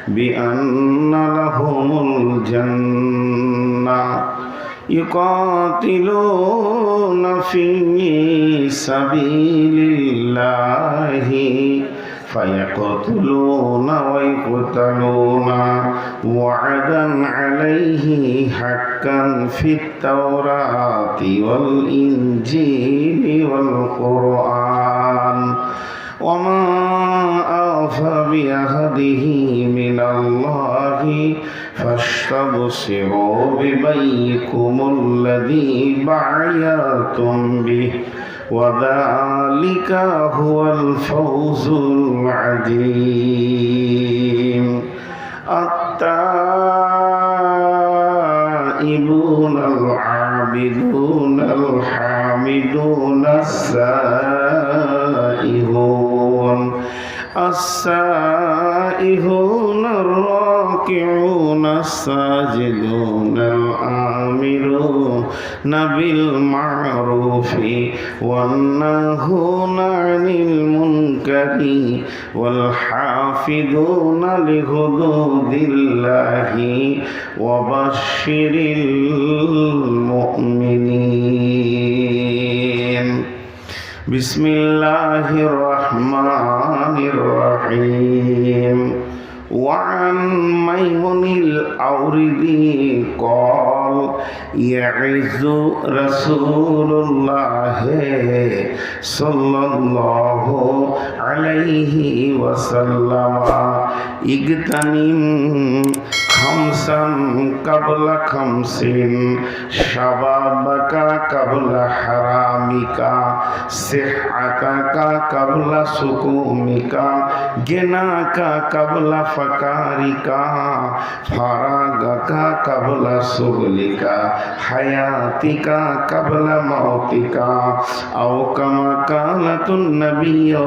بأن لهم الجنة يقاتلون في سبيل الله فيقتلون ويقتلون وعدا عليه حقا في التوراة والإنجيل والقرآن وما أوفى بعهده من الله فاستبشروا ببيعكم الذي بايعتم به وذلك هو الفوز العظيم التائبون العابدون الحامدون السائحون الراكعون الساجدون الآمرون بالمعروف والناهون عن المنكر والحافظون لحدود الله وبشر المؤمنين بسم الله الرحمن الرحيم وعن ميمون الأوردي قال يعز رسول الله صلى الله عليه وسلم اغتنم خمسا قبل خمس شبابك قبل حرامك صحتك قبل سقومك غناك قبل فقارك فراغك قبل شغلك حياتك قبل موتك أو كما قالت النبي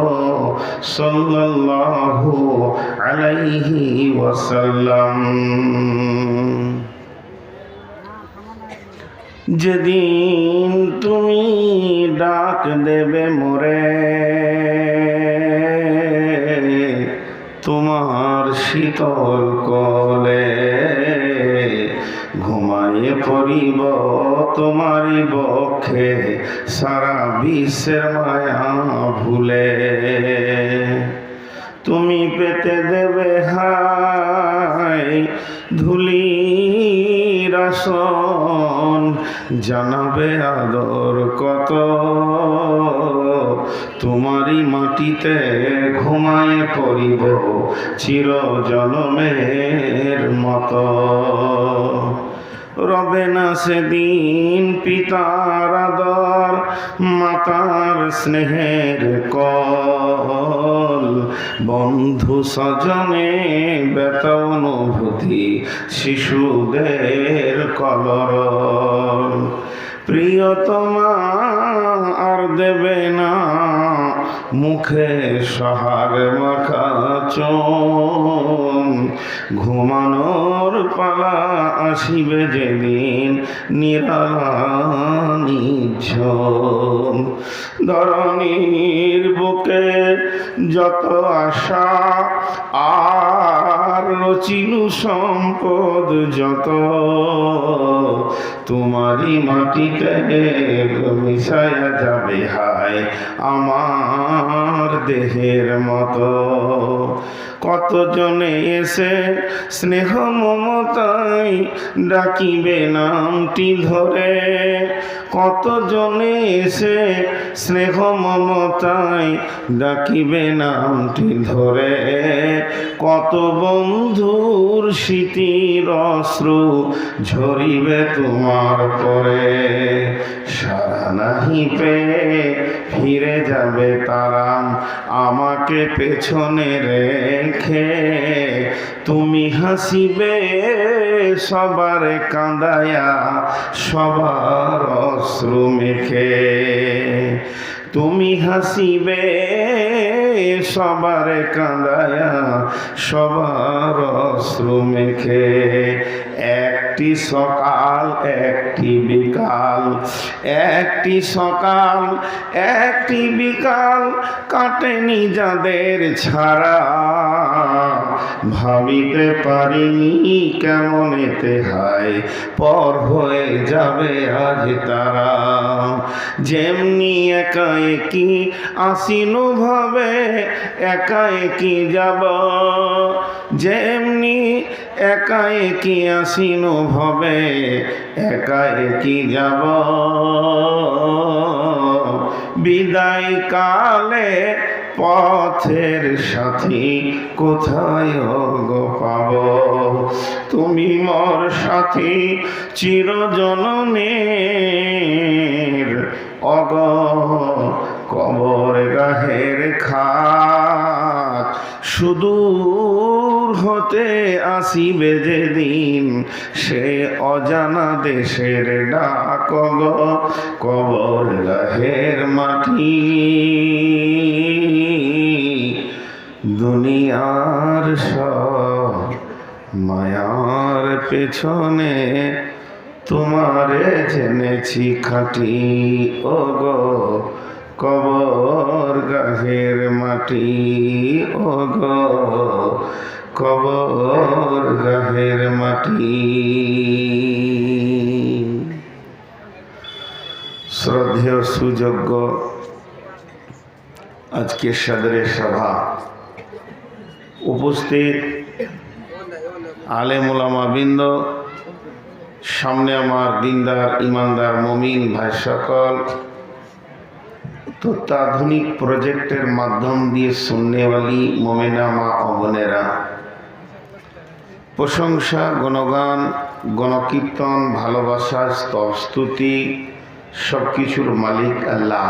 صلى الله عليه وسلم যেদিন তুমি ডাক দেবে মোরে তোমার শীতল কোলে ঘুমাইয়ে পড়িব তোমারই বক্ষে সারা বিশ্বের মায়া ভুলে তুমি পেতে দেবে হায় ধুলির আসন জানাবে আদর কত তোমারই মাটিতে ঘুমায় পড়িব চির জনমের মতো রবে না সেদিন পিতার আদর মাতার স্নেহের কল বন্ধু স্বজনে ব্যথা অনুভূতি শিশুদের কলরব প্রিয়তমা আর দেবে না মুখে সহার মাখা চুম ঘুমানোর পালা আসিবে যেদিন নিরালা নিঝুম ধরণীর বুকে যত আশা আর রচিনু সম্পদ যত তোমারই মাটিতে মিশায়া যাবে হায় আমার দেহের মতো কতজনে এসে স্নেহ মমতায় ডাকিবে নামটি ধরে কতজনে এসে স্নেহ মমতায় ডাকিবে নামটি ধরে কত বন্ধুর স্মৃতির অশ্রু ঝরিবে তোমার পরে সারা নাহি পেয়ে ফিরে যাবে তারা আমাকে পেছনে রেখে তুমি হাসিবে সবার কাঁদায়া সবার অশ্রু মেখে তুমি হাসিবে সবার কাঁদায়া সবার অশ্রু মেখে একটি সকাল একটি বিকাল একটি সকাল একটি বিকাল কাটেনি যাদের ছাড়া ভাবিতে পারিনি কেমনেতে হায় পর হয়ে যাবে আজ তারা। যেমনি একা একই আসিন ভাবে একা একই যাব, যেমনি একা একই আসিন ভাবে একা একই যাব। বিদায় কালে পথের সাথী কোথায় গো পাব, তুমি মোর সাথী চিরজননের অগ কবর গাহের খাত। সুদূর হতে আসিবে যেদিন সে অজানা দেশের ডাক গো কবর গাহের মাটি। দুনিয়ার সব মায়ার পেছনে তোমারে জেনেছি খাঁটি ও গো কবর গাহের মাটি, ও গো কবর গাহের মাটি। শ্রদ্ধেয় সুযোগ্য আজকে সদরে সভা উপস্থিত আলেম ওলামা বৃন্দ, সামনে আমার দিনদার ইমানদার মুমিন ভাই সকল, তত্ত্বাধুনিক প্রজেক্টের মাধ্যম দিয়ে সুন্নেওয়ালি মোমেনা মা ও বোনেরা, প্রশংসা গণগান গণকীর্তন ভালোবাসা স্তব স্তুতি সব কিছুর মালিক আল্লাহ,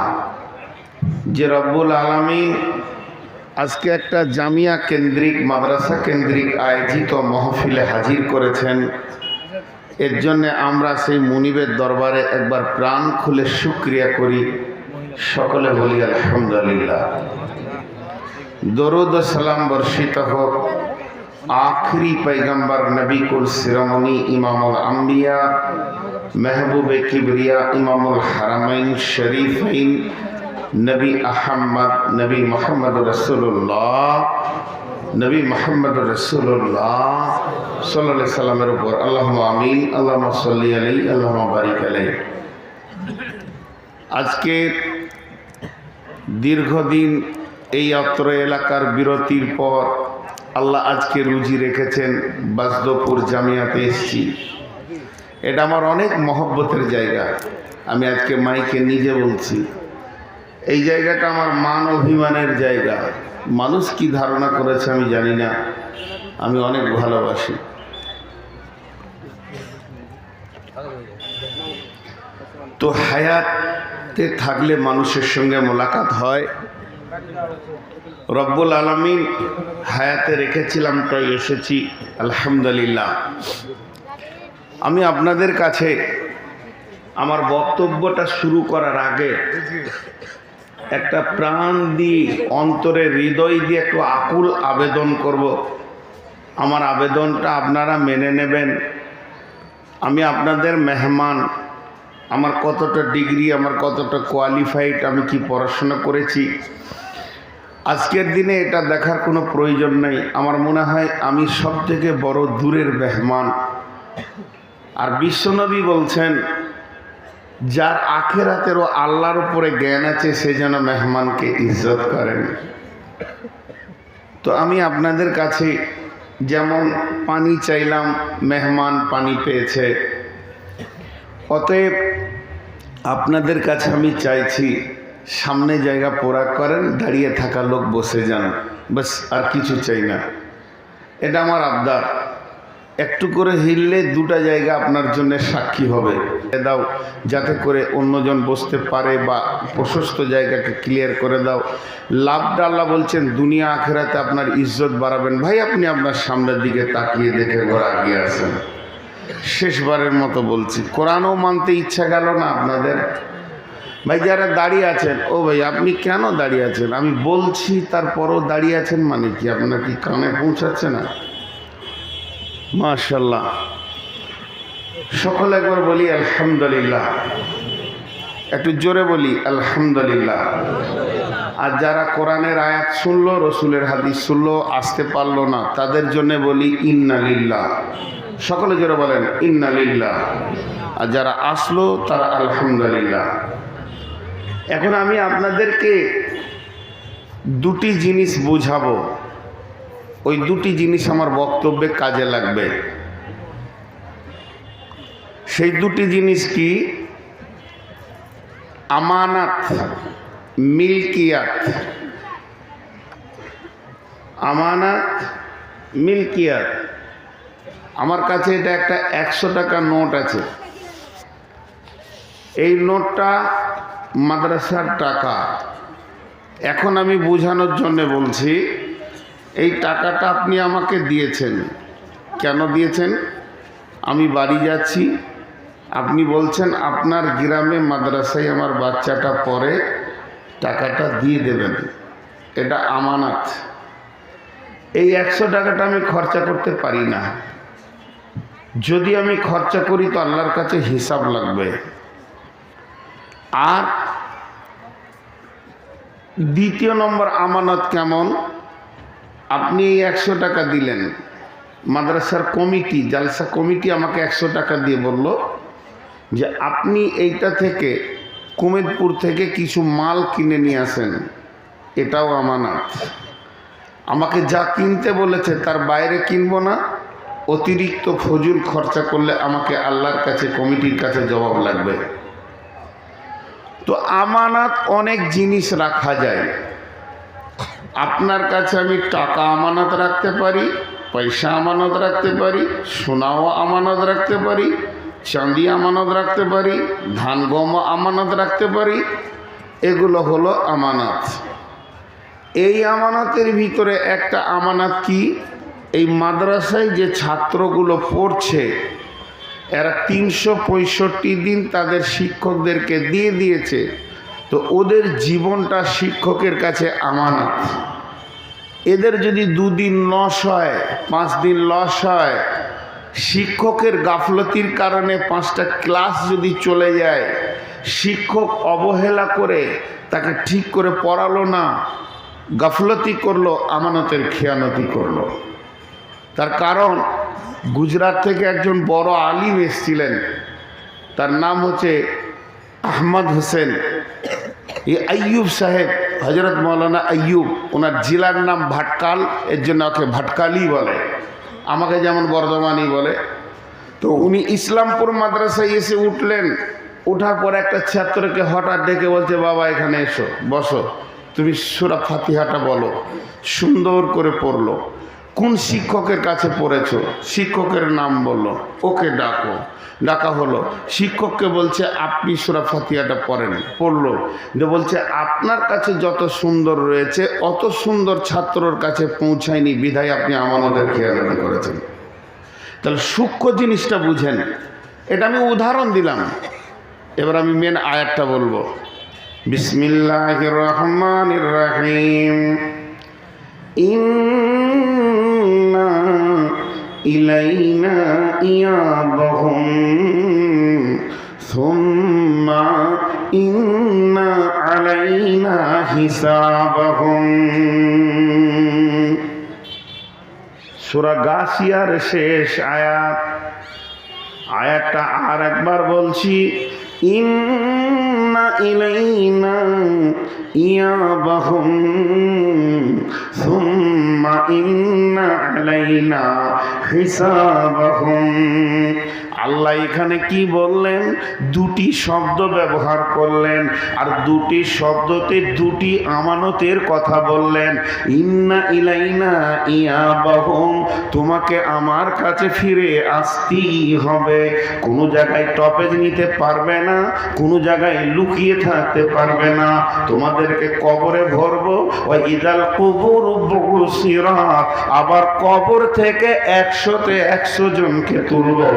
যে রব্বুল আলামিন আজকে একটা জামিয়া কেন্দ্রিক মাদ্রাসা কেন্দ্রিক আয়োজিত মহফিলে হাজির করেছেন। এর জন্য আমরা সেই মুনিবের দরবারে একবার প্রাণ খুলে শুকরিয়া করি, সকলে বলি আলহামদুলিল্লাহ। দরুদ ও সালাম বর্ষিত হোক আখরি पैगंबर नबी कुल शिरोमणि इमामुल अंबिया महबूब किबरिया इमामुल हरमैन शरीफैन नबी अहमद नबी मोहम्मद रसूलुल्लाह नबी मोहम्मद रसूलुल्लाह सल्लल्लाहु अलैहि वसल्लमेर উপর আল্লাহুম্মা আমিন। আল্লাহুম্মা সাল্লি আলাইহি আল্লাহুম্মা বারিক আলাইহি। আজকে দীর্ঘদিন এই অত্র এলাকার বিরতির পর আল্লাহ আজকে রুজি রেখেছেন, বাসদপুর জামিয়াতে এসেছি। এটা আমার অনেক মহব্বতের জায়গা। আমি আজকে মাইকে নিজে বলছি, এই জায়গাটা আমার মান অভিমানের জায়গা। মানুষ কি ধারণা করেছে আমি জানি না, আমি অনেক ভালোবাসি। তো হায়াতে থাকলে মানুষের সঙ্গে মোলাকাত হয়। রব্বুল আলামিন হায়াতে রেখেছিলাম তাই এসেছি, আলহামদুলিল্লাহ। আমি আপনাদের কাছে আমার বক্তব্যটা শুরু করার আগে একটা প্রাণ দিয়ে অন্তরে হৃদয় দিয়ে একটু আকুল আবেদন করব। আমার আবেদনটা আপনারা মেনে নেবেন। আমি আপনাদের মেহমান, আমার কতটা ডিগ্রি, আমার কতটা কোয়ালিফাইড, আমি কি পড়াশোনা করেছি, আজকের দিনে এটা দেখার কোনো প্রয়োজন নেই। আমার মনে হয় আমি সব থেকে বড় দূরের মেহমান। আর বিশ্বনবী বলছেন, যার আখেরাতেরও আল্লাহর উপরে জ্ঞান আছে সে যেন মেহমানকে ইজ্জত করেন। তো আমি আপনাদের কাছে যেমন পানি চাইলাম, মেহমান পানি পেয়েছে, অতএব আপনাদের কাছে আমি চাইছি সামনে জায়গা পোড়া করেন, দাঁড়িয়ে থাকা লোক বসে যান, বাস, আর কিছু চাই না। এটা আমার আবদার। একটু করে হিললে দুটা জায়গা আপনার জন্য সাক্ষী হবে, দাও যাতে করে অন্যজন বসতে পারে, বা প্রশস্ত জায়গাকে ক্লিয়ার করে দাও। লাভটা আল্লাহ বলছেন দুনিয়া আখেরাতে আপনার ইজ্জত বাড়াবেন। ভাই আপনি আপনার সামনের দিকে তাকিয়ে দেখে ঘোরা গিয়ে আসেন। শেষবারের মতো বলছি, কোরআনও মানতে ইচ্ছা গেল না আপনাদের? ভাই যারা দাঁড়িয়ে আছেন, ও ভাই আপনি কেন দাঁড়িয়ে আছেন? আমি বলছি তারপরও দাঁড়িয়ে আছেন মানে কি? আপনার কি কানে পৌঁছাচ্ছে না? মাশাআল্লাহ। সকলে একবার বলি আলহামদুলিল্লাহ, একটু জোরে বলি আলহামদুলিল্লাহ। আর যারা কোরআনের আয়াত শুনলো, রসুলের হাদিস শুনলো, আসতে পারলো না, তাদের জন্য বলি ইন্না লিল্লাহ। সকলে জোরে বলেন ইন্না লিল্লাহ। আর যারা আসলো তারা আলহামদুলিল্লাহ। এখন আমি আপনাদেরকে দুটি জিনিস বোঝাবো, ওই দুটি জিনিস আমার বক্তব্যে কাজে লাগবে। সেই দুটি জিনিস কি? আমানাত, মিল্কিয়াত। আমানাত, মিল্কিয়াত। আমার কাছে এটা একটা 100 টাকা নোট আছে। এই নোটটা মাদ্রাসার টাকা। এখন আমি বোঝানোর জন্য বলছি, এই টাকাটা আপনি আমাকে দিয়েছেন। কেন দিয়েছেন? আমি বাড়ি যাচ্ছি, আপনি বলছেন আপনার গ্রামে মাদ্রাসায় আমার বাচ্চাটা পড়ে, টাকাটা দিয়ে দেবেন। এটা আমানত। এই 100 টাকাটা আমি খরচা করতে পারি না। যদি আমি খরচা করি তো আল্লাহর কাছে হিসাব লাগবে। আর দ্বিতীয় নম্বর আমানত কেমন? আপনি এই 100 টাকা দিলেন, মাদ্রাসার কমিটি, জালসা কমিটি আমাকে 100 টাকা দিয়ে বলল যে আপনি এইটা থেকে কুমেদপুর থেকে কিছু মাল কিনে নিয়ে আসেন। এটাও আমানত। আমাকে যা কিনতে বলেছে তার বাইরে কিনবো না, অতিরিক্ত ফজুল খরচা করলে আমাকে আল্লাহর কাছে, কমিটির কাছে জবাব লাগবে। তো আমানত অনেক জিনিস রাখা যায়। আপনার কাছে আমি টাকা আমানত রাখতে পারি, পয়সা আমানত রাখতে পারি, সোনাও আমানত রাখতে পারি, চাঁদি আমানত রাখতে পারি, ধান গম আমানত রাখতে পারি। এগুলো হলো আমানত। এই আমানতের ভিতরে একটা আমানত কি? এই মাদ্রাসায় যে ছাত্রগুলো পড়ছে, এরা 365 দিন তাদের শিক্ষকদেরকে দিয়ে দিয়েছে। তো ওদের জীবনটা শিক্ষকের কাছে আমানত। এদের যদি 2 দিন লস হয়, 5 দিন লস হয়, শিক্ষকের গাফলতির কারণে 5টা ক্লাস যদি চলে যায়, শিক্ষক অবহেলা করে তাকে ঠিক করে পড়ালো না, গাফলতি করলো, আমানতের খেয়ানতি করলো। তার কারণ গুজরাট থেকে একজন বড় আলিম এসেছিলেন, তার নাম হচ্ছে আহমদ হোসেন। এই আইয়ুব সাহেব, হজরত মৌলানা আইয়ুব, ওনার জেলার নাম ভাটকাল, এর জন্য ওকে ভাটকালি বলে, আমাকে যেমন বর্ধমানই বলে। তো উনি ইসলামপুর মাদ্রাসায় এসে উঠলেন। ওঠার পর একটা ছাত্রকে হঠাৎ ডেকে বলছে, বাবা এখানে এসো, বসো, তুমি সূরা ফাতিহাটা বলো। সুন্দর করে পড়লো। কোন শিক্ষকের কাছে পড়েছো? শিক্ষকের নাম বললো। ওকে ডাকো। ডাকা হলো। শিক্ষককে বলছে আপনি সূরা ফাতিহাটা পড়েন। পড়লো। বলছে আপনার কাছে যত সুন্দর রয়েছে অত সুন্দর ছাত্রর কাছে পৌঁছায়নি, বিধায় আপনি আমাদের খেয়ালাতি করেছেন। তাহলে সূক্ষ্ম জিনিসটা বুঝেন। এটা আমি উদাহরণ দিলাম। এবার আমি মেন আয়াতটা বলবো। বিসমিল্লাহির রহমানির রহিম। ইন্না ইলাইনা ইয়াবাহুম সুম্মা ইন্না আলাইনা হিসাবাহুম। সূরা গাসিয়ার শেষ আয়াত। আয়াতটা আর একবার বলছি। ইন্না ইলাইনা ইয়াবাহুম সুম্মা ইন্না আলাইনা হিসাবাহুম। আল্লাহ এখানে কি বললেন? দুটি শব্দ ব্যবহার করলেন, আর দুটি শব্দতে দুটি আমানতের কথা বললেন। ইন্না ইলাইনা ইয়াবাহুম, তোমাকে আমার কাছে ফিরে আসতেই হবে। কোনো জায়গায় টপেজ নিতে পারবে না, কোনো জায়গায় লুকিয়ে থাকতে পারবে না। তোমাদেরকে কবরে ভরবো। ওয়া ইদাল কুবুর বুসিরাত, আবার কবর থেকে 100-তে 100 জনকে তুলবো।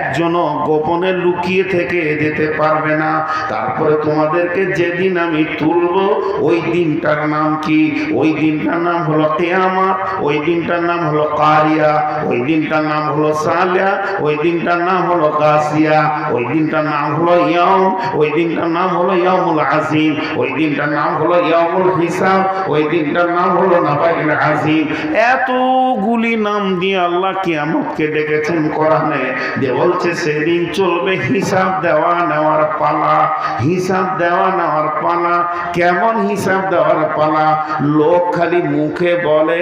একজনও গোপনে লুকিয়ে থেকে যেতে পারবে না। তারপরে তোমাদেরকে যেদিন আমি তুলব, ওই দিনটার নাম কি? ওই দিনটার নাম হলো কিয়ামত। ওই দিনটার নাম হলো কারিয়া। ওই দিনটার নাম হলো সালিয়া। ওই দিনটার নাম হলো গাসিয়া। ওই দিনটার নাম হলো ইয়াউম। ওই দিনটার নাম হলো ইয়াউমুল আজিম। ওই দিনটার নাম নাম হলো ইয়াউমুল হিসাব, ওই দিনটার নাম হলো নাবাইল আযীম। এতগুলি নাম দিয়ে আল্লাহ কিয়ামতকে ডেকেছেন কোরআনে, যে বলছে সেদিন চলবে হিসাব দেওয়া নেওয়ার পালা। হিসাব দেওয়া নেওয়ার পালা। কেমন হিসাব দেওয়ার পালা? লোক খালি মুখে বলে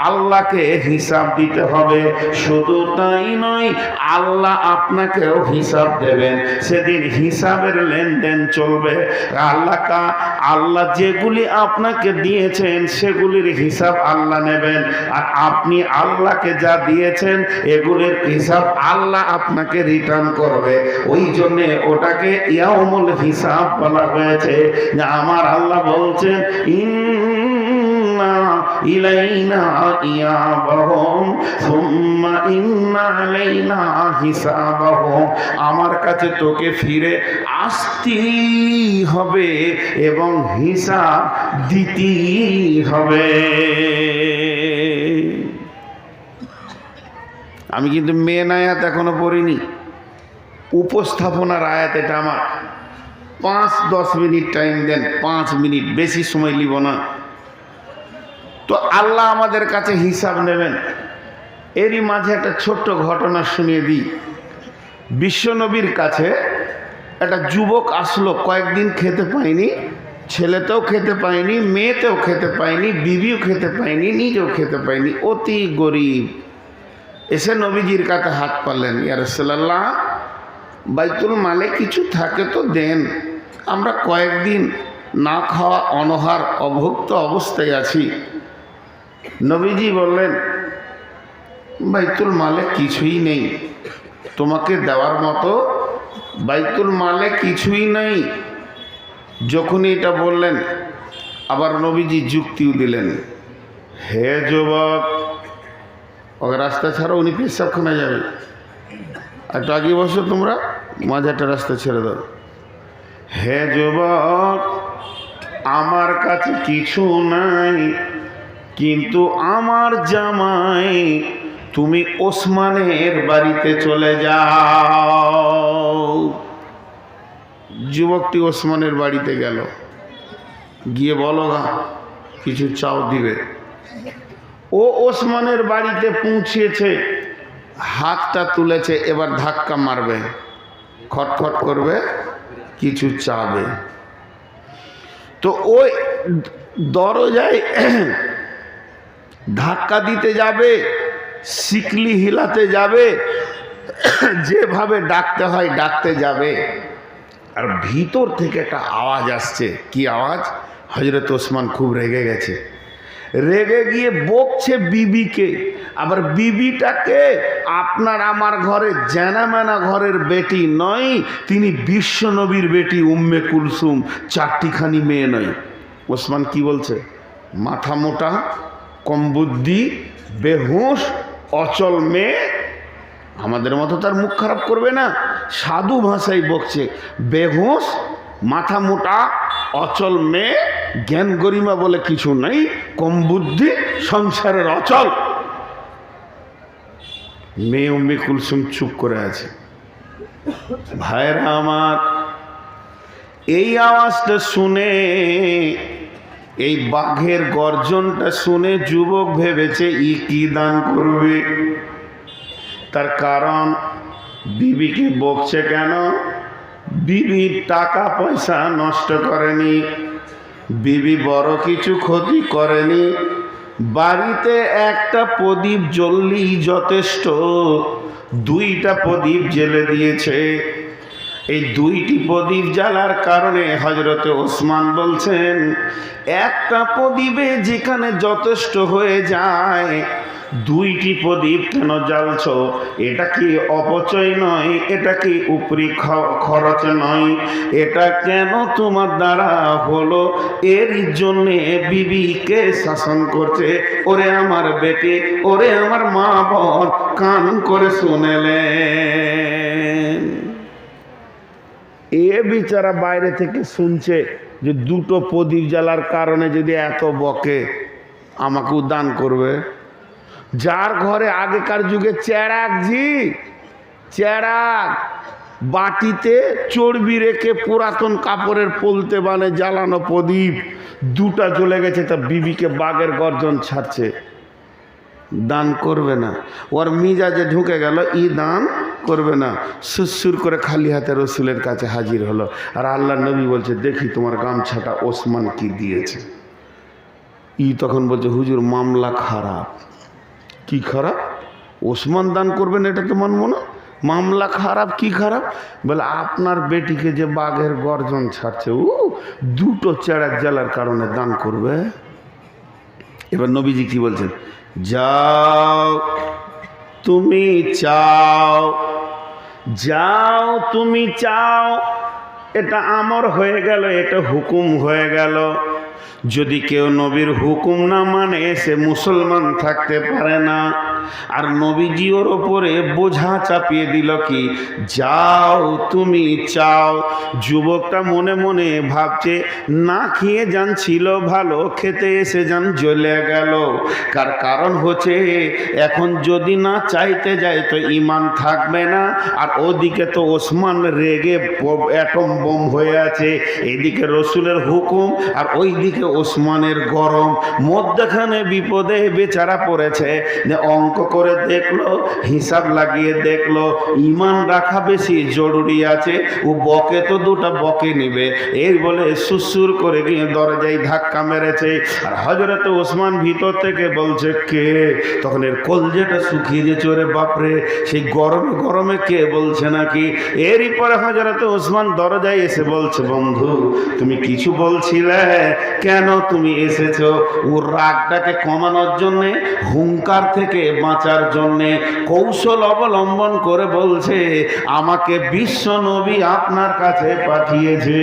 আল্লাহকে হিসাব দিতে হবে, শুধু তাই নয়, আল্লাহ আপনাকেও হিসাব দেবেন। সেদিন হিসাবের লেনদেন চলবে। আল্লাহ যেগুলি আপনাকে দিয়েছেন সেগুলির হিসাব আল্লাহ নেবেন, আর আপনি আল্লাহকে যা দিয়েছেন এগুলির হিসাব আল্লাহ আপনাকে রিটার্ন করবে। ওই জন্যে ওটাকে ইয়াউমুল হিসাব বলা হয়েছে। যে আমার আল্লাহ বলছেন ইন্না ইলাইনা ইয়াবাহুম সুম্মা ইন্না আলাইনা হিসাবাহুম। আমার কাছে তোকে ফিরে আসতেই হবে এবং হিসাব দিতেই হবে। আমি কিন্তু মেন আয়াত এখনো পড়িনি, উপস্থাপনার আয়াত এটা আমার। 5-10 মিনিট টাইম দেন, 5 মিনিট, বেশি সময় নিব না। তো আল্লাহ আমাদের কাছে হিসাব নেবেন। এরই মাঝে একটা ছোট্ট ঘটনা শুনিয়ে দিই। বিশ্বনবীর কাছে একটা যুবক আসলো, কয়েকদিন খেতে পায়নি, ছেলেতেও খেতে পায়নি, মেয়েতেও খেতে পায়নি, বিবিও খেতে পায়নি, নিজেও খেতে পায়নি, অতি গরিব। এসে নবীজির কাছে হাত পারলেন, ইয়া রাসূলুল্লাহ, বাইতুল মালে কিছু থাকে তো দেন, আমরা কয়েকদিন না খাওয়া অনাহার অভুক্ত অবস্থায় আছি। নবীজি বললেন, বাইতুল মালে কিছুই নেই তোমাকে দেওয়ার মতো, বাইতুল মালে কিছুই নেই। যখনই এটা বললেন, আবার নবীজি যুক্তিও দিলেন, হে যুবক, ওকে রাস্তা ছাড়া, উনি পেশাবখানায় যাবে, একটু আগে বসো, তোমরা মাঝে একটা রাস্তা ছেড়ে দাও। হে যুবক, আমার কাছে কিছু নাই, কিন্তু আমার জামাই, তুমি ওসমানের বাড়িতে চলে যাও। যুবকটি ওসমানের বাড়িতে গেল, গিয়ে বলো গা কিছু চাও দিবে। ও ওসমানের বাড়িতে পৌঁছেছে, হাতটা তুলেছে, এবার ধাক্কা মারবে, খটখট করবে, কিছু চাবে। তো ওই দরজায় ধাক্কা দিতে যাবে, শিকলি হিলাতে যাবে, যেভাবে ডাকতে হয় ডাকতে যাবে, আর ভিতর থেকে একটা আওয়াজ আসছে। কি আওয়াজ? হযরত ওসমান খুব রেগে গেছে, রেগে গিয়ে বকছে বিবিকে। আবার বিবিটাকে আপনার আমার ঘরে জানামানা ঘরের বেটি নয়, তিনি বিশ্বনবীর বেটি উম্মে কুলসুম, চারটিখানি মেয়ে নয়। ওসমান কি বলছে? মাথা মোটা, কম বুদ্ধি, বেহুশ, অচল মেয়ে। আমাদের মতো তার মুখ খারাপ করবে না, সাধু ভাষায় বকছে, বেহুশ, মাথা মোটা, অচল মেয়ে, জ্ঞান গরিমা বলে কিছু নেই, কম বুদ্ধি, সংসারের অচল মেয়ে। উম্মে কুলসুম চুপ করে আছে। ভাইরা আমার, এই আওয়াজটা শুনে, এই বাঘের গর্জনটা শুনে যুবক ভেবেছে ই কি দান করবে। তার কারণ, বিবিকে বকছে কেন? বিবি টাকা পয়সা নষ্ট করেনি, বিবি বড় কিছু ক্ষতি করেনি, বাড়িতে একটা প্রদীপ জ্বললেই যথেষ্ট, 2টা প্রদীপ জ্বেলে দিয়েছে। এই 2টি প্রদীপ জ্বালার কারণে হযরতে ওসমান বলছেন, একটা প্রদীপে যেখানে যথেষ্ট হয়ে যায়, 2টি প্রদীপ কেন জ্বালছ? এটা কি অপচয় নয়? এটা কি উপরি খরচ নয়? এটা কেন তোমার দ্বারা হলো? এর জন্যে বিবিকে শাসন করছে। ওরে আমার বেটি, ওরে আমার মা বোন, কান করে শুনেলেন। এ বিচারা বাইরে থেকে শুনছে যে 2টো প্রদীপ জ্বালার কারণে যদি এত বকে, আমাকেও দান করবে। যার ঘরে আগেকার যুগে চেরাগ, বাটিতে চর্বি রেখে পুরাতন কাপড়ের পলতে বানে জ্বালানো প্রদীপ দুটা জ্বলে গেছে, তা বিবিকে বাঘের গর্জন ছাড়ছে, দান করবে না। ওর মিজাজে ঢুকে গেল ই দান করবে না, সুরসুর করে খালি হাতে রসুলের কাছে হাজির হলো। আর আল্লাহ নবী বলছে, দেখি তোমার গামছাটা ওসমান কি দিয়েছে। ই তখন বলছে, হুজুর মামলা খারাপ। কি খারাপ? ওসমান দান করবেন এটা তো মানবো না। মামলা খারাপ? কি খারাপ? বলে আপনার বেটিকে যে বাঘের গর্জন ছাড়ছে, দুটো চেড়াক জ্বালার কারণে দান করবে। এবার নবীজি কি বলছেন, যাও তুমি চাও, যাও তুমি চাও, এটা আমর হয়ে গেল, এটা হুকুম হয়ে গেল। যদি কেউ নবীর হুকুম না মানে সে মুসলমান থাকতে পারে না। আর নবীজি ওর ওপরে বোঝা চাপিয়ে দিল কি, যাও তুমি চাও। যুবকটা মনে মনে ভাবছে, না খেয়ে যান ছিল ভালো, খেতে এসে যান জ্বলে গেল। কারণ হচ্ছে এখন যদি না চাইতে যায় তো ইমান থাকবে না। আর ওদিকে তো ওসমান রেগে অ্যাটম বোম হয়ে আছে, এদিকে রসুলের হুকুম আর ওইদিকে ওসমানের গরম, মধ্যখানে বিপদে বেচারা পড়েছে। অঙ্ক করে দেখলো, হিসাব লাগিয়ে দেখলো, ইমান রাখা বেশি জরুরি আছে, ও বকে তো দুটা বকে নিবে, এই বলে সুসুর করে গিয়ে দরজায় ধাক্কা মেরেছে। আর হযরত ওসমান ভিতর থেকে বলছে, কে? তখন এর কলজেটা শুকিয়ে যে চোরে বাপরে, সেই গরমে গরমে কে বলছে নাকি। এরই পরে হযরত ওসমান দরজায় এসে বলছে, বন্ধু তুমি কিছু বলছিলে, কেন তুমি এসেছো? ওর রাগটাকে কমানোর জন্যে, হুঙ্কার থেকে বাঁচার জন্যে কৌশল অবলম্বন করে বলছে, আমাকে বিশ্ব নবী আপনার কাছে পাঠিয়েছে,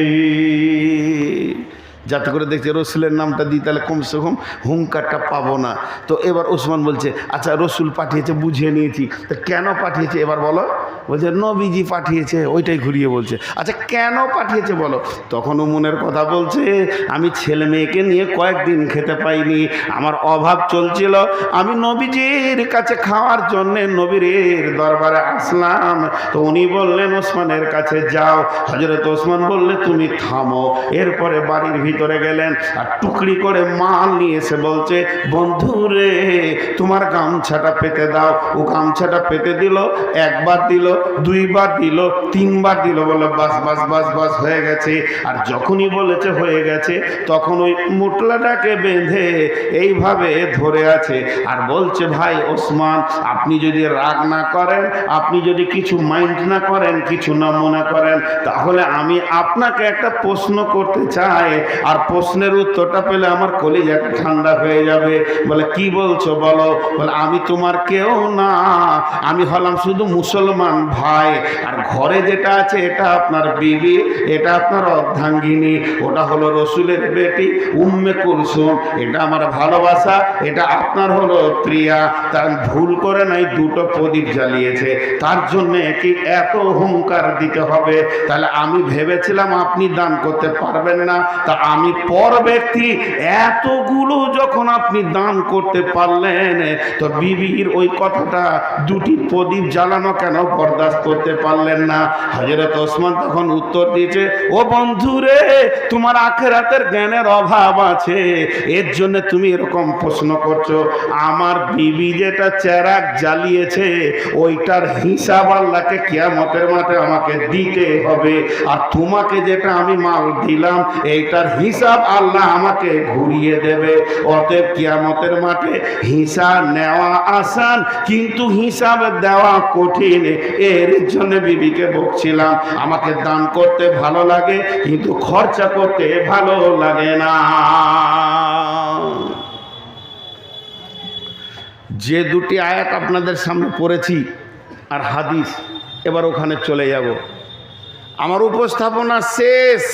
যাতে করে দেখছে রসুলের নামটা দিই, তাহলে কমসে কম হুঙ্কারটা পাবো না। তো এবার ওসমান বলছে, আচ্ছা রসুল পাঠিয়েছে বুঝিয়ে নিয়েছি, তো কেন পাঠিয়েছে এবার বলো। বলছে নবীজি পাঠিয়েছে, ওইটাই ঘুরিয়ে বলছে। আচ্ছা কেন পাঠিয়েছে বলো। তখনও মনের কথা বলছে, আমি ছেলে মেয়েকে নিয়ে কয়েকদিন খেতে পাইনি, আমার অভাব চলছিল, আমি নবীজির কাছে খাওয়ার জন্যে নবীর দরবারে আসলাম। তো উনি বললেন ওসমানের কাছে যাও। হযরত ওসমান বললে তুমি থামো। এরপরে বাড়ির ভিতরে গেলেন, আর টুকরি করে মাল নিয়ে এসে বলছে, বন্ধু রে তোমার গামছাটা পেতে দাও। ও গামছাটা পেতে দিল, একবার দিল, দুইবার দিল, তিনবার দিল, বলে বাস বাস বাস বাস হয়ে গেছে। আর যখনই বলেছে হয়ে গেছে, তখন ওই মুটলাটাকে বেঁধে এইভাবে ধরে আছে আর বলছে, ভাই ওসমান আপনি যদি রাগ না করেন, আপনি যদি কিছু মাইন্ড না করেন, কিছু না মনে করেন, তাহলে আমি আপনাকে একটা প্রশ্ন করতে চাই, আর প্রশ্নের উত্তরটা পেলে আমার কলিজাটা ঠান্ডা হয়ে যাবে। বলে কি বলছো বলো। বলে আমি তোমার কেউ না, আমি হলাম শুধু মুসলমান ভাই, আর ঘরে যেটা আছে এটা আপনার বিবি, এটা আপনার অর্ধাঙ্গিনী, ওটা হলো রসুলের বেটি উম্মে কুলসুম, এটা আমার ভালোবাসা, এটা আপনার হলো প্রিয়া। তার ভুল করে নাই দুটো প্রদীপ জ্বালিয়েছে, তার জন্যে কি এত হুঙ্কার দিতে হবে? তাহলে আমি ভেবেছিলাম আপনি দান করতে পারবেন না, তা আমি পর ব্যক্তি, এতগুলো যখন আপনি দান করতে পারলেন, তো বিবির ওই কথাটা দুটি প্রদীপ জ্বালানো কেন বরদাস্ত করতে পারলেন না? হযরত ওসমান তখন উত্তর দিয়েছে, ও বন্ধু রে তোমার আখিরাতের জ্ঞানের অভাব আছে, এর জন্য তুমি এরকম প্রশ্ন করছো। আমার বিবি যেটা চেরাগ জ্বালিয়েছে ওইটার হিসাব আল্লাহকে কিয়ামতের মাঠে আমাকে দিতে হবে, আর তোমাকে যেটা আমি মাল দিলাম এইটার হিসাব আল্লাহ আমাকে ঘুরিয়ে দেবে। অতএব কিয়ামতের মাঠে হিসাব নেওয়া আসান, কিন্তু হিসাব দেওয়া কঠিন। এর জন্য বিবিকে বকছিলাম, আমাকে দান করতে ভালো লাগে কিন্তু খরচা করতে ভালো লাগে না। যে দুটি আয়াত আপনাদের সামনে পড়েছি আর হাদিস, এবার ওখানে চলে যাব। আমার উপস্থাপনা শেষ,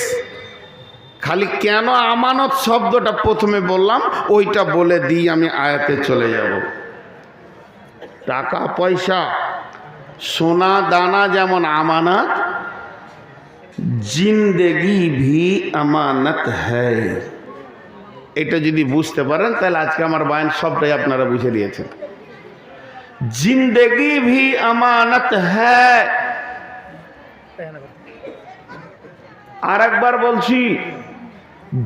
খালি কেন আমানত শব্দটা প্রথমে বললাম ওইটা বলে দিই আমি আয়াতে চলে যাব। টাকা পয়সা সোনা দানা যেমন আমানত, জিন্দেগি ভি আমানত হ্যায়। এটা যদি বুঝতে পারেন তাহলে আজকে আমার বায়ান সবটাই আপনারা বুঝে দিয়েছেন। জিন্দেগি ভি আমানত হ্যায়, আর একবার বলছি,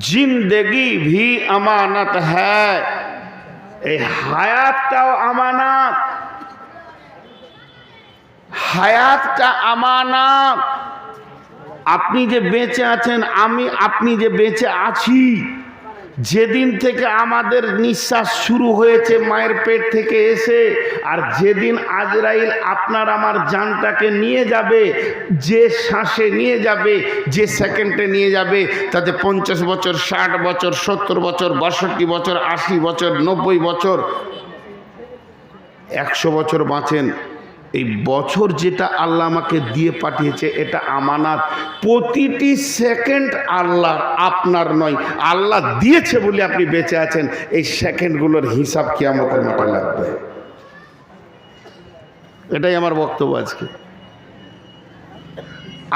জিন্দেগি ভি আমানত হ্যায়, এই হায়াতটাও আমানত, হায়াতটা আমানত। আপনি যে বেঁচে আছেন, আপনি যে বেঁচে আছি, যেদিন থেকে আমাদের নিঃশ্বাস শুরু হয়েছে মায়ের পেট থেকে এসে, আর যেদিন আজরাইল আপনার আমার জানটাকে নিয়ে যাবে, যে শ্বাসে নিয়ে যাবে, যে সেকেন্ডে নিয়ে যাবে, তাতে 50 বছর, 60 বছর, 70 বছর, 62 বছর, 80 বছর, 90 বছর, 100 বছর বাঁচেন। এই বছর যেটা আল্লাহ আমাকে দিয়ে পাঠিয়েছে, এটা আমানত। প্রতিটি সেকেন্ড আল্লাহর, আপনার নয়। আল্লাহ দিয়েছে বলে আপনি বেঁচে আছেন। এই সেকেন্ডগুলোর হিসাব কিয়ামতের মাঠে লাগবে। এটাই আমার বক্তব্য আজকে।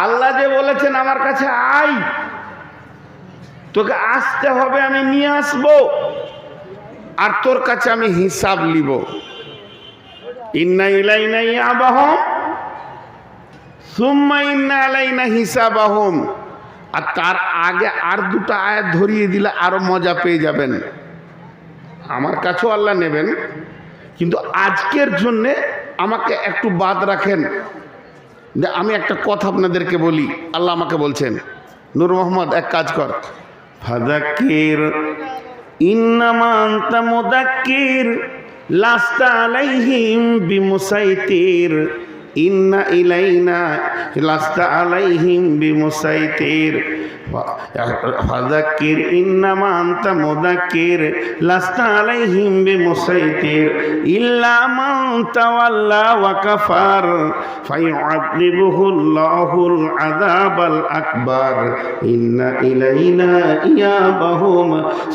আল্লাহ যে বলেছেন আমার কাছে আয়, তোকে আসতে হবে, আমি নিয়ে আসবো, আর তোর কাছে আমি হিসাব নিব। ইন্না ইলাইনা ইয়াবাহুম সুম্মা ইন্না আলাইনা হিসাবাহুম। আর তার আগে আর দুটো আয়াত ধরিয়ে দিলে আরো মজা পেয়ে যাবেন। আমার কাছেও আল্লাহ নেবেন, কিন্তু আজকের জন্যে আমাকে একটু বাদ রাখেন। আমি একটা কথা আপনাদেরকে বলি। আল্লাহ আমাকে বলছেন, নূর মোহাম্মদ এক কাজ কর, ফাযাক্কির ইন্নামা আনতা মুযাক্কির লাস্তা আলাইহিম বিমুসাইতির ইন্না ইলাইনা লাস্তা আলাইহিম বিমুসাইতির ফাযাক্কির ইন্নামা আনতা মুযাক্কির লাস্তা আলাইহিম বিমুসাইতির ইল্লা মান তাওয়াল্লা ওয়া কাফার ফায়ুআযিবুহুল্লাহুল আযাবাল আকবার ইন্না ইলাইনা ইয়াবাহুম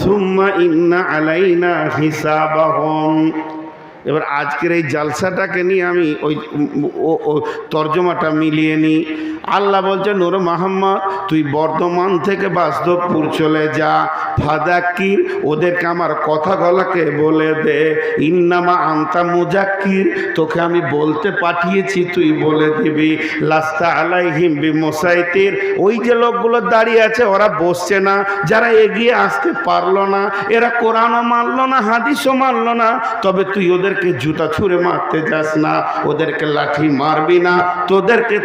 সুম্মা ইন্না আলাইনা হিসাবাহুম। এবার আজকের এই জালসাটাকে নিয়ে আমি ওই তর্জমাটা মিলিয়ে নিই। আল্লাহ বলছে, নূর মোহাম্মদ তুই বর্ধমান থেকে বাস্তবপুর চলে যা, ফাযাক্কির ওদেরকে আমার কথাগুলোকে বলে দে, ইন্নামা আনতা মুযাক্কির তোকে আমি বলতে পাঠিয়েছি, তুই বলে দিবি, লাস্তা আলাইহিম বিমুসাইতির ওই যে লোকগুলো দাঁড়িয়ে আছে ওরা বসছে না, যারা এগিয়ে আসতে পারলো না, এরা কোরআনও মানলো না, হাদিসও মানলো না, তবে তুই ওদেরকে জুতা ছুঁড়ে মারতে যাস না, ওদেরকে লাঠি মারবি না,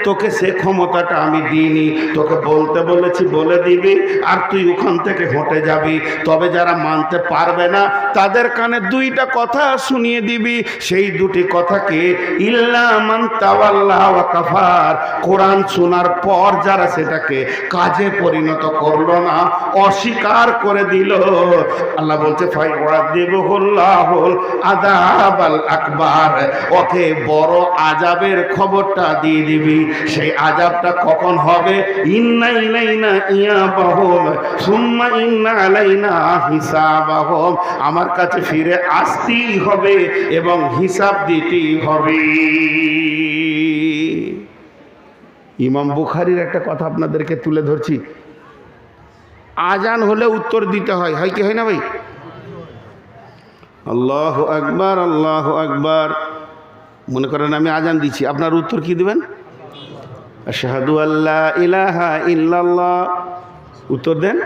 তোকে সে ক্ষমতাটা আমি দিইনি, তোকে বলতে বলেছি বলে দিবি, আর তুই ওখান থেকে হেঁটে যাবি। তবে যারা মানতে পারবে না তাদের কানে দুইটা কথা শুনিয়ে দিবি, সেই দুটি কথাকে ইল্লা মান তাওয়াল্লা ওয়া কাফার, কোরআন শোনার পর যারা সেটাকে কাজে পরিণত করলো না, অস্বীকার করে দিল, আল্লাহ বলছে ফায়ুআযিবুহুল্লাহুল আযাবাল আকবার, ওকে বড় আযাবের খবরটা দিয়ে দিবি। সেই আযাবটা কখন হবে? ইন্না ইলাইনা ইয়াবাহুম সুম্মা ইন্না আলাইনা হিসাবাহুম, আমার কাছে ফিরে আসতেই হবে এবং হিসাব দিতেই হবে। ইমাম বুখারীর একটা কথা আপনাদেরকে তুলে ধরছি। আজান হলে উত্তর দিতে হয়, হয় কি হয় না ভাই? আল্লাহু আকবার, আল্লাহু আকবার। মনে করেন আমি আজান দিচ্ছি, আপনার উত্তর কি দিবেন? আশহাদু আল্লা ইলাহা ইল্লাল্লাহ। উত্তর দেন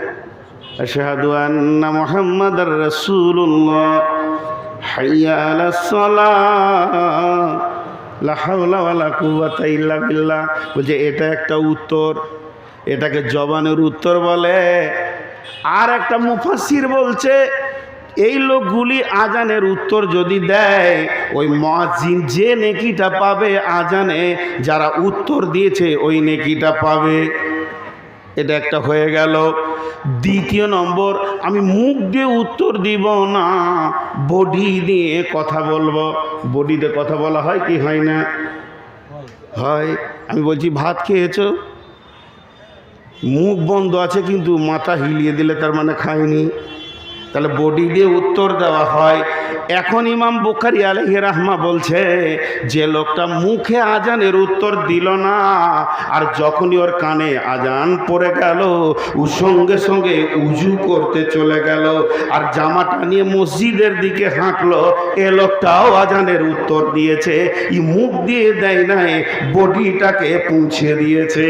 আশহাদু আন্না মুহাম্মাদার রাসূলুল্লাহ, হাইয়া আলাস সালাহ, লা হাওলা ওয়ালা কুওয়াতা ইল্লা বিল্লাহ। বলছে এটা একটা উত্তর, এটাকে জবানের উত্তর বলে। আর একটা মুফাসসির বলছে এই লোকগুলি আজানের উত্তর যদি দেয়, ওই মুয়াজ্জিন যে নেকিটা পাবে আজানে যারা উত্তর দিয়েছে ওই নেকিটা পাবে। এটা একটা হয়ে গেল। দ্বিতীয় নম্বর, আমি মুখ দিয়ে উত্তর দিব না, বডি দিয়ে কথা বলবো। বডিতে কথা বলা হয় কি হয় না? হয়। আমি বলছি ভাত খেয়েছো, মুখ বন্ধ আছে কিন্তু মাথা হিলিয়ে দিলে তার মানে খাইনি। তাহলে বডি দিয়ে উত্তর দেওয়া হয়। এখন ইমাম বুখারী আলাইহি রাহমা বলছে যে লোকটা মুখে আজানের উত্তর দিল না, আর যখনই ওর কানে আজান পড়ে গেল ও সঙ্গে সঙ্গে উজু করতে চলে গেল আর জামাটা নিয়ে মসজিদের দিকে হাঁটলো, এ লোকটাও আজানের উত্তর দিয়েছে। ই মুখ দিয়ে দেয় নাই, বডিটাকে পৌঁছে দিয়েছে।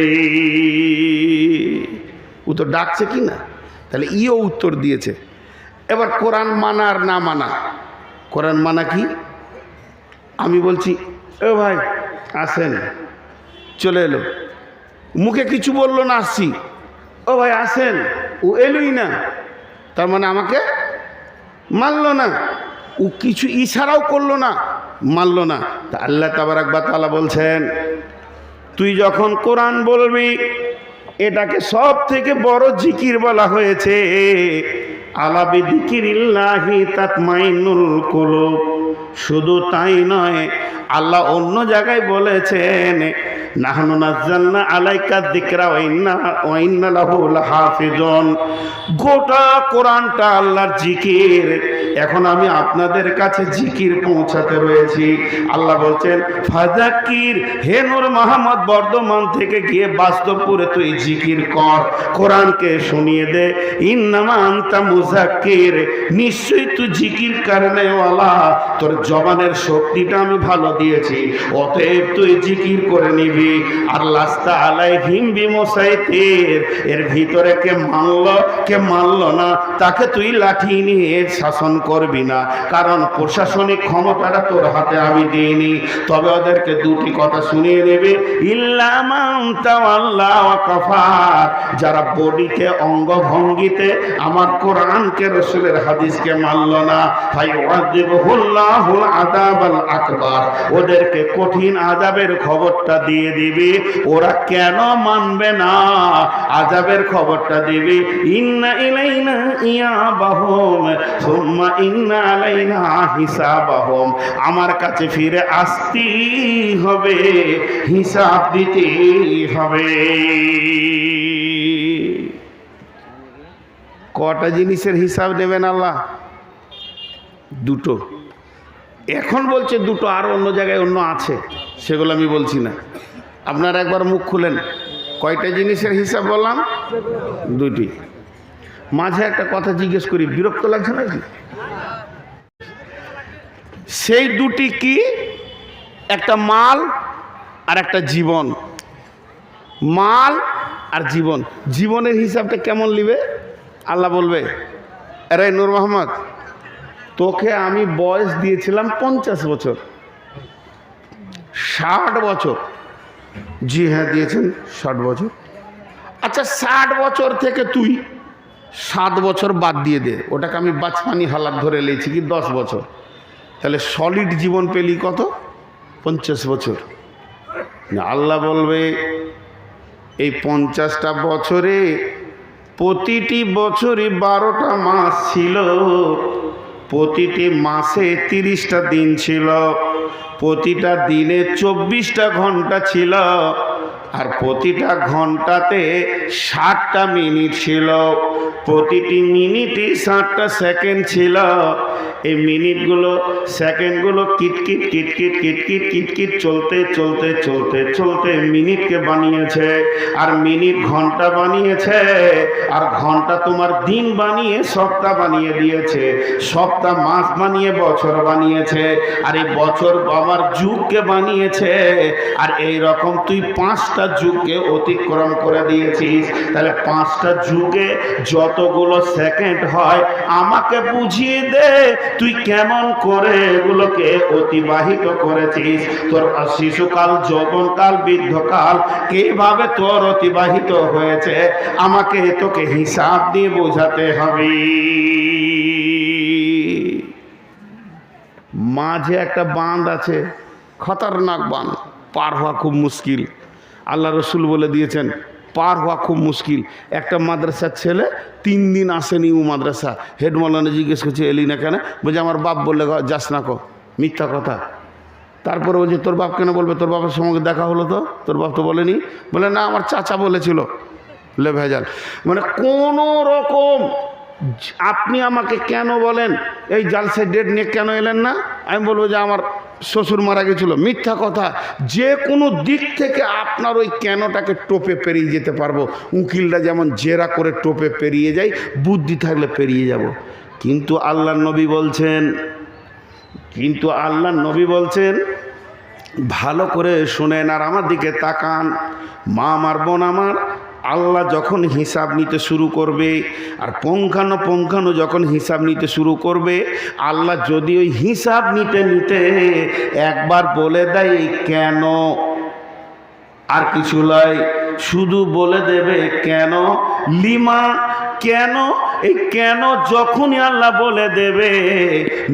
ও তো ডাকছে কি না, তাহলে ইও উত্তর দিয়েছে। এবার কোরআন মানা আর না মানা। কোরআন মানা কি? আমি বলছি ও ভাই আসেন, চলে এলো, মুখে কিছু বললো না, আসছি, ও ভাই আসেন, ও এলোই না, তার মানে আমাকে মানলো না। ও কিছু ইশারাও করলো না, মানলো না। তা আল্লাহ তাবারাক ওয়া তাআলা বলছেন তুই যখন কোরআন বলবি, এটাকে সব থেকে বড় জিকির বলা হয়েছে। আলা বিযিকিরিল্লাহি তাতমাইন্নুল কুলুব। শুধু তাই নয়, আল্লাহ অন্য জায়গায় বলেছেন নাহনু নাযালনা আলাইকা যিকরা ওয়া ইন্না লাহু লাহাফিজুন। গোটা কোরআনটা আল্লাহর জিকির। এখন আমি আপনাদের কাছে জিকির পৌঁছাতে রয়েছি। আল্লাহ বলছেন ফাযাক্কির, হে নূর মোহাম্মদ বর্ধমান থেকে গিয়ে বাস্তবপুরে তুই জিকির কর, কোরআনকে শুনিয়ে দে। ইন্নামা আনতা মুযাক্কির, নিশ্চয়ই তুই জিকির করনেওয়ালা, তোর জবানের শক্তিটা আমি ভালো দিয়েছি, অতএব তুই জিকির করে নিবি। আর লাস্তা আলাইহিম বিমুসাইতির, এর ভিতরে কে মানলো কে মানলো না তাকে তুই লাঠি নিয়ে শাসন করবি না, কারণ প্রশাসনিক ক্ষমতাটা তোর হাতে আমি দিইনি। তবে ওদেরকে দুটি কথা শুনিয়ে নেবে, ইল্লা মান তাওয়াল্লা ওয়া কাফার, যারা বডিতে অঙ্গভঙ্গিতে আমার কোরআনকে রাসূলের হাদিসকে মানলো না, ফায়ুআযিবুহুল্লাহুল আযাবাল আকবার, ওদেরকে কঠিন আযাবের খবরটা দিয়ে দিবি। ওরা কেন মানবে না, আযাবের খবরটা দিবি। ইন্না ইলাইনা ইয়াবাহুম সুম্মা ইন্না আলাইনা হিসাবাহুম, আমার কাছে ফিরে আসতেই হবে, হিসাব দিতেই হবে। কটা জিনিসের হিসাব নেবেন আল্লাহ? দুটো। এখন বলছে দুটো, আর অন্য জায়গায় অন্য আছে, সেগুলো আমি বলছি না। আপনারা একবার মুখ খুলেন, কয়টা জিনিসের হিসাব বললাম? দুটি। মাঝে একটা কথা জিজ্ঞেস করি, বিরক্ত লাগছে নাকি? সেই দুটি কি? একটা মাল আর একটা জীবন। মাল আর জীবন। জীবনের হিসাবটা কেমন নিবে আল্লাহ বলবে, আরে নূর মোহাম্মদ, তোকে আমি বয়স দিয়েছিলাম 50 বছর, 60 বছর। জি হ্যাঁ দিয়েছেন 60 বছর। আচ্ছা 60 বছর থেকে তুই 7 বছর বাদ দিয়ে দে, ওটাকে আমি বাচপানি হালাত ধরে লেছি কি 10 বছর, তাহলে সলিড জীবন পেলি কত? 50 বছর। আল্লাহ বলবে এই 50টা বছরে প্রতিটি বছরই 12টা মাস ছিল, প্রতিটি মাসে 30টা দিন ছিল, প্রতিটা দিনে 24টা ঘন্টা ছিল, আর প্রতিটা ঘন্টাতে 60টা মিনিট ছিল, প্রতিটি মিনিটই 60টা সেকেন্ড ছিল। এই মিনিটগুলো সেকেন্ডগুলো কিটকিট কিটকিট কিটকিট কিটকিট চলতে চলতে চলতে চলতে মিনিটকে বানিয়েছে, আর মিনিট ঘন্টা বানিয়েছে, আর ঘন্টা তোমার দিন বানিয়ে সপ্তাহ বানিয়ে দিয়েছে, সপ্তাহ মাস বানিয়ে বছর বানিয়েছে, আর এই বছর আমার যুগকে বানিয়েছে। আর এই রকম তুই 5টা যুগকে অতিক্রম করে দিয়েছিস। তাহলে 5টা যুগে যতগুলো সেকেন্ড হয় আমাকে বুঝিয়ে দে তুই কেমন করে এগুলোকে অতিবাহিত করেছিস। তোর শিশুকাল, যৌবনকাল, বৃদ্ধকাল কিভাবে তোর অতিবাহিত হয়েছে, আমাকে তোকে হিসাব দিয়ে বোঝাতে হবে। মাঝে একটা বাঁধ আছে, খতরনাক বাঁধ, পার হওয়া খুব মুশকিল। আল্লাহ রসুল বলে দিয়েছেন পার হওয়া খুব মুশকিল। একটা মাদ্রাসার ছেলে 3 দিন আসেনি ও মাদ্রাসা। হেড মৌলানা জিজ্ঞেস করছে এলি না কেন? বলছে আমার বাপ বললে যাস না কো, মিথ্যা কথা। তারপরে বলছে তোর বাপ কেন বলবে, তোর বাপের সঙ্গে দেখা হলো তো, তোর বাপ তো বলেনি। বলে না আমার চাচা বলেছিল। লে ভেজাল, মানে কোনো রকম আপনি আমাকে কেন বলেন এই জালসায় ডেট নিয়ে কেন এলেন না? আমি বলবো যে আমার শ্বশুর মারা গেছিল। মিথ্যা কথা। যে কোনো দিক থেকে আপনার ওই কেনটাকে টোপে পেরিয়ে যেতে পারবো। উকিলরা যেমন জেরা করে টোপে পেরিয়ে যায়, বুদ্ধি থাকলে পেরিয়ে যাব। কিন্তু আল্লাহর নবী বলছেন ভালো করে শুনেন আর আমার দিকে তাকান। মা আমার, বোন আমার, আল্লাহ যখন হিসাব নিতে শুরু করবে আর পুঙ্খানু যখন হিসাব নিতে শুরু করবে, আল্লাহ যদি ওই হিসাব নিতে নিতে একবার বলে দেয় কেন, আর কিছু নয়, শুধু বলে দেবে কেন, লিমা, কেন। এই কেন যখনই আল্লাহ বলে দেবে,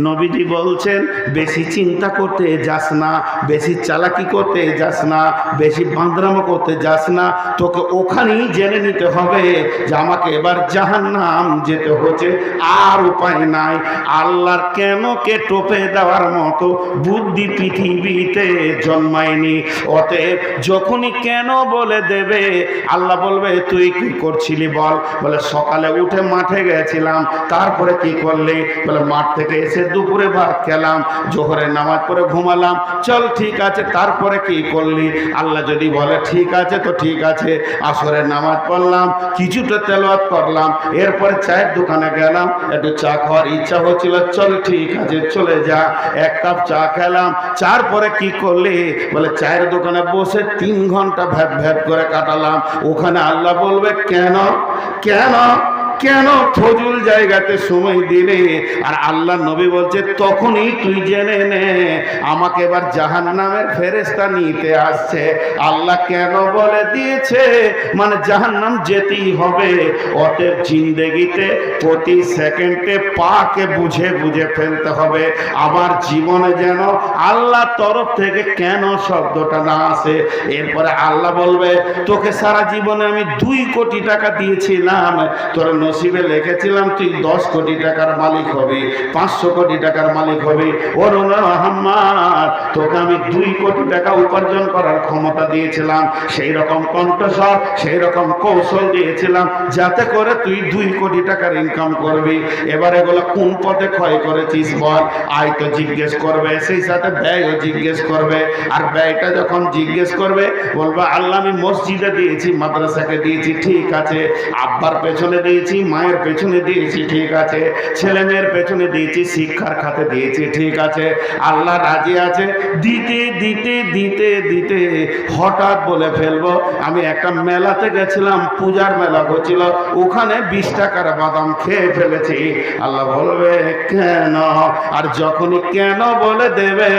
নবীজি বলছেন বেশি চিন্তা করতে যাস না, বেশি চালাকি করতে যাস না, বেশি বাঁদরামো করতে যাস না। তোকে ওখানেই জেনে নিতে হবে যে আমাকে এবার জাহান্নাম যেতে হচ্ছে, আর উপায় নাই। আল্লাহর কেনকে টোপে দেওয়ার মতো বুদ্ধি পৃথিবীতে জন্মায়নি। অতএব যখনই কেন বলে দেবে, আল্লাহ বলবে তুই কি করছিলি বল? বলে সকালে উঠে মাঠে গেছিলাম। তারপরে কি করলি? বলে মাঠ থেকে এসে দুপুরে ভাত খেলাম, জোহরের নামাজ পড়ে ঘুমালাম। চল ঠিক আছে, তারপরে কি করলি? আল্লাহ যদি বলে ঠিক আছে তো ঠিক আছে। আসরের নামাজ পড়লাম, কিছুটা তেলাওয়াত করলাম, এরপরে চায়ের দোকানে গেলাম, একটু চা খাওয়ার ইচ্ছা হচ্ছিল, চল ঠিক আছে চলে যা, এক কাপ চা খেলাম। তারপরে কি করলি? বলে চায়ের দোকানে বসে 3 ঘন্টা ভ্যাট ভ্যাট করে কাটালাম। ওখানে আল্লাহ বলবে কেন কেন কেন ফজুল জায়গাতে সময় দিলে? আর আল্লাহ নবী বলছে তখনই তুই জেনে নে আমাকে এবার জাহান্নামের ফেরেশতা নিতে আসছে। আল্লাহ কেন বলে দিয়েছে, মানে জাহান্নাম যেতেই হবে। অতএব জিন্দেগিতে প্রতি সেকেন্ডে পাকে বুঝে বুঝে ফেলতে হবে। আমার জীবনে যেন আল্লাহ তরফ থেকে কেন শব্দটা না আসে। এরপরে আল্লাহ বলবে তোকে সারা জীবনে আমি 2 কোটি টাকা দিয়েছিলাম, তোর নসিবে লিখেছিলাম তুই 10 কোটি টাকার মালিক হবি, 500 কোটি টাকার মালিক হবি। ওর মোহাম্মদ তোকে আমি 2 কোটি টাকা উপার্জন করার ক্ষমতা দিয়েছিলাম, সেই রকম কণ্ঠস্বর, সেই রকম কৌশল দিয়েছিলাম যাতে করে তুই 2 কোটি টাকার ইনকাম করবি। এবার এগুলো কোন পথে ক্ষয় করেছিস বল? আয় তো জিজ্ঞেস করবে, সেই সাথে ব্যয়ও জিজ্ঞেস করবে। আর ব্যয়টা যখন জিজ্ঞেস করবে বলবে আল্লাহ আমি মসজিদে দিয়েছি, মাদ্রাসাকে দিয়েছি, ঠিক আছে। আব্বার পেছনে দিয়েছি, মায়ের পেছনে দিয়েছি, ঠিক আছে। ছেলে মেয়ের পেছনে দিয়েছি, শিক্ষার খাতে দিয়েছি, ঠিক আছে। আল্লাহ রাজি আছে। দিতে দিতে দিতে দিতে হঠাৎ বলে ফেলবো আমি একটা মেলাতে গেছিলাম, পূজার মেলা হচ্ছিল, ওখানে 20 টাকার বাদাম খেয়ে ফেলেছি। আল্লাহ বলবে কেন? আর যখনই কেন বলে দেবে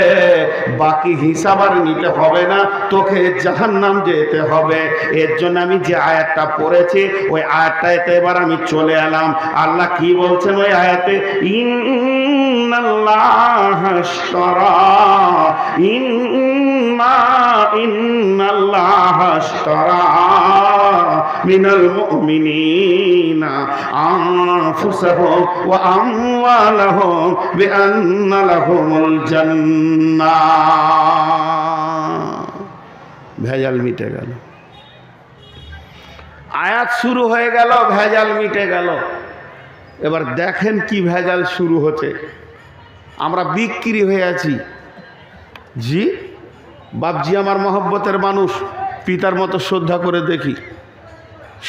বাকি হিসাব আর নিতে হবে না, তোকে জাহান্নাম যেতে হবে। এর জন্য আমি যে আয়াতটা পড়েছি ওই আয়াতটাতে এবার আমি চলে এলাম। আল্লাহ কি বলছেন ওই আয়াতে? ইন্নাল্লাহা আশতারা ইন্নাল্লাহা আশতারা মিনাল মুমিনিনা আনফুসাহুম ওয়া আমওয়ালাহুম বিআন্না লাহুমুল জান্নাহ। ভেজাল মিটে গেল। আয়াত শুরু হয়ে গেল, ভেজাল মিটে গেল। এবার দেখেন কি ভেজাল শুরু হচ্ছে। আমরা বিক্রি হয়ে আছি। জি বাপজি আমার মহব্বতের মানুষ, পিতার মতো শ্রদ্ধা করে দেখি।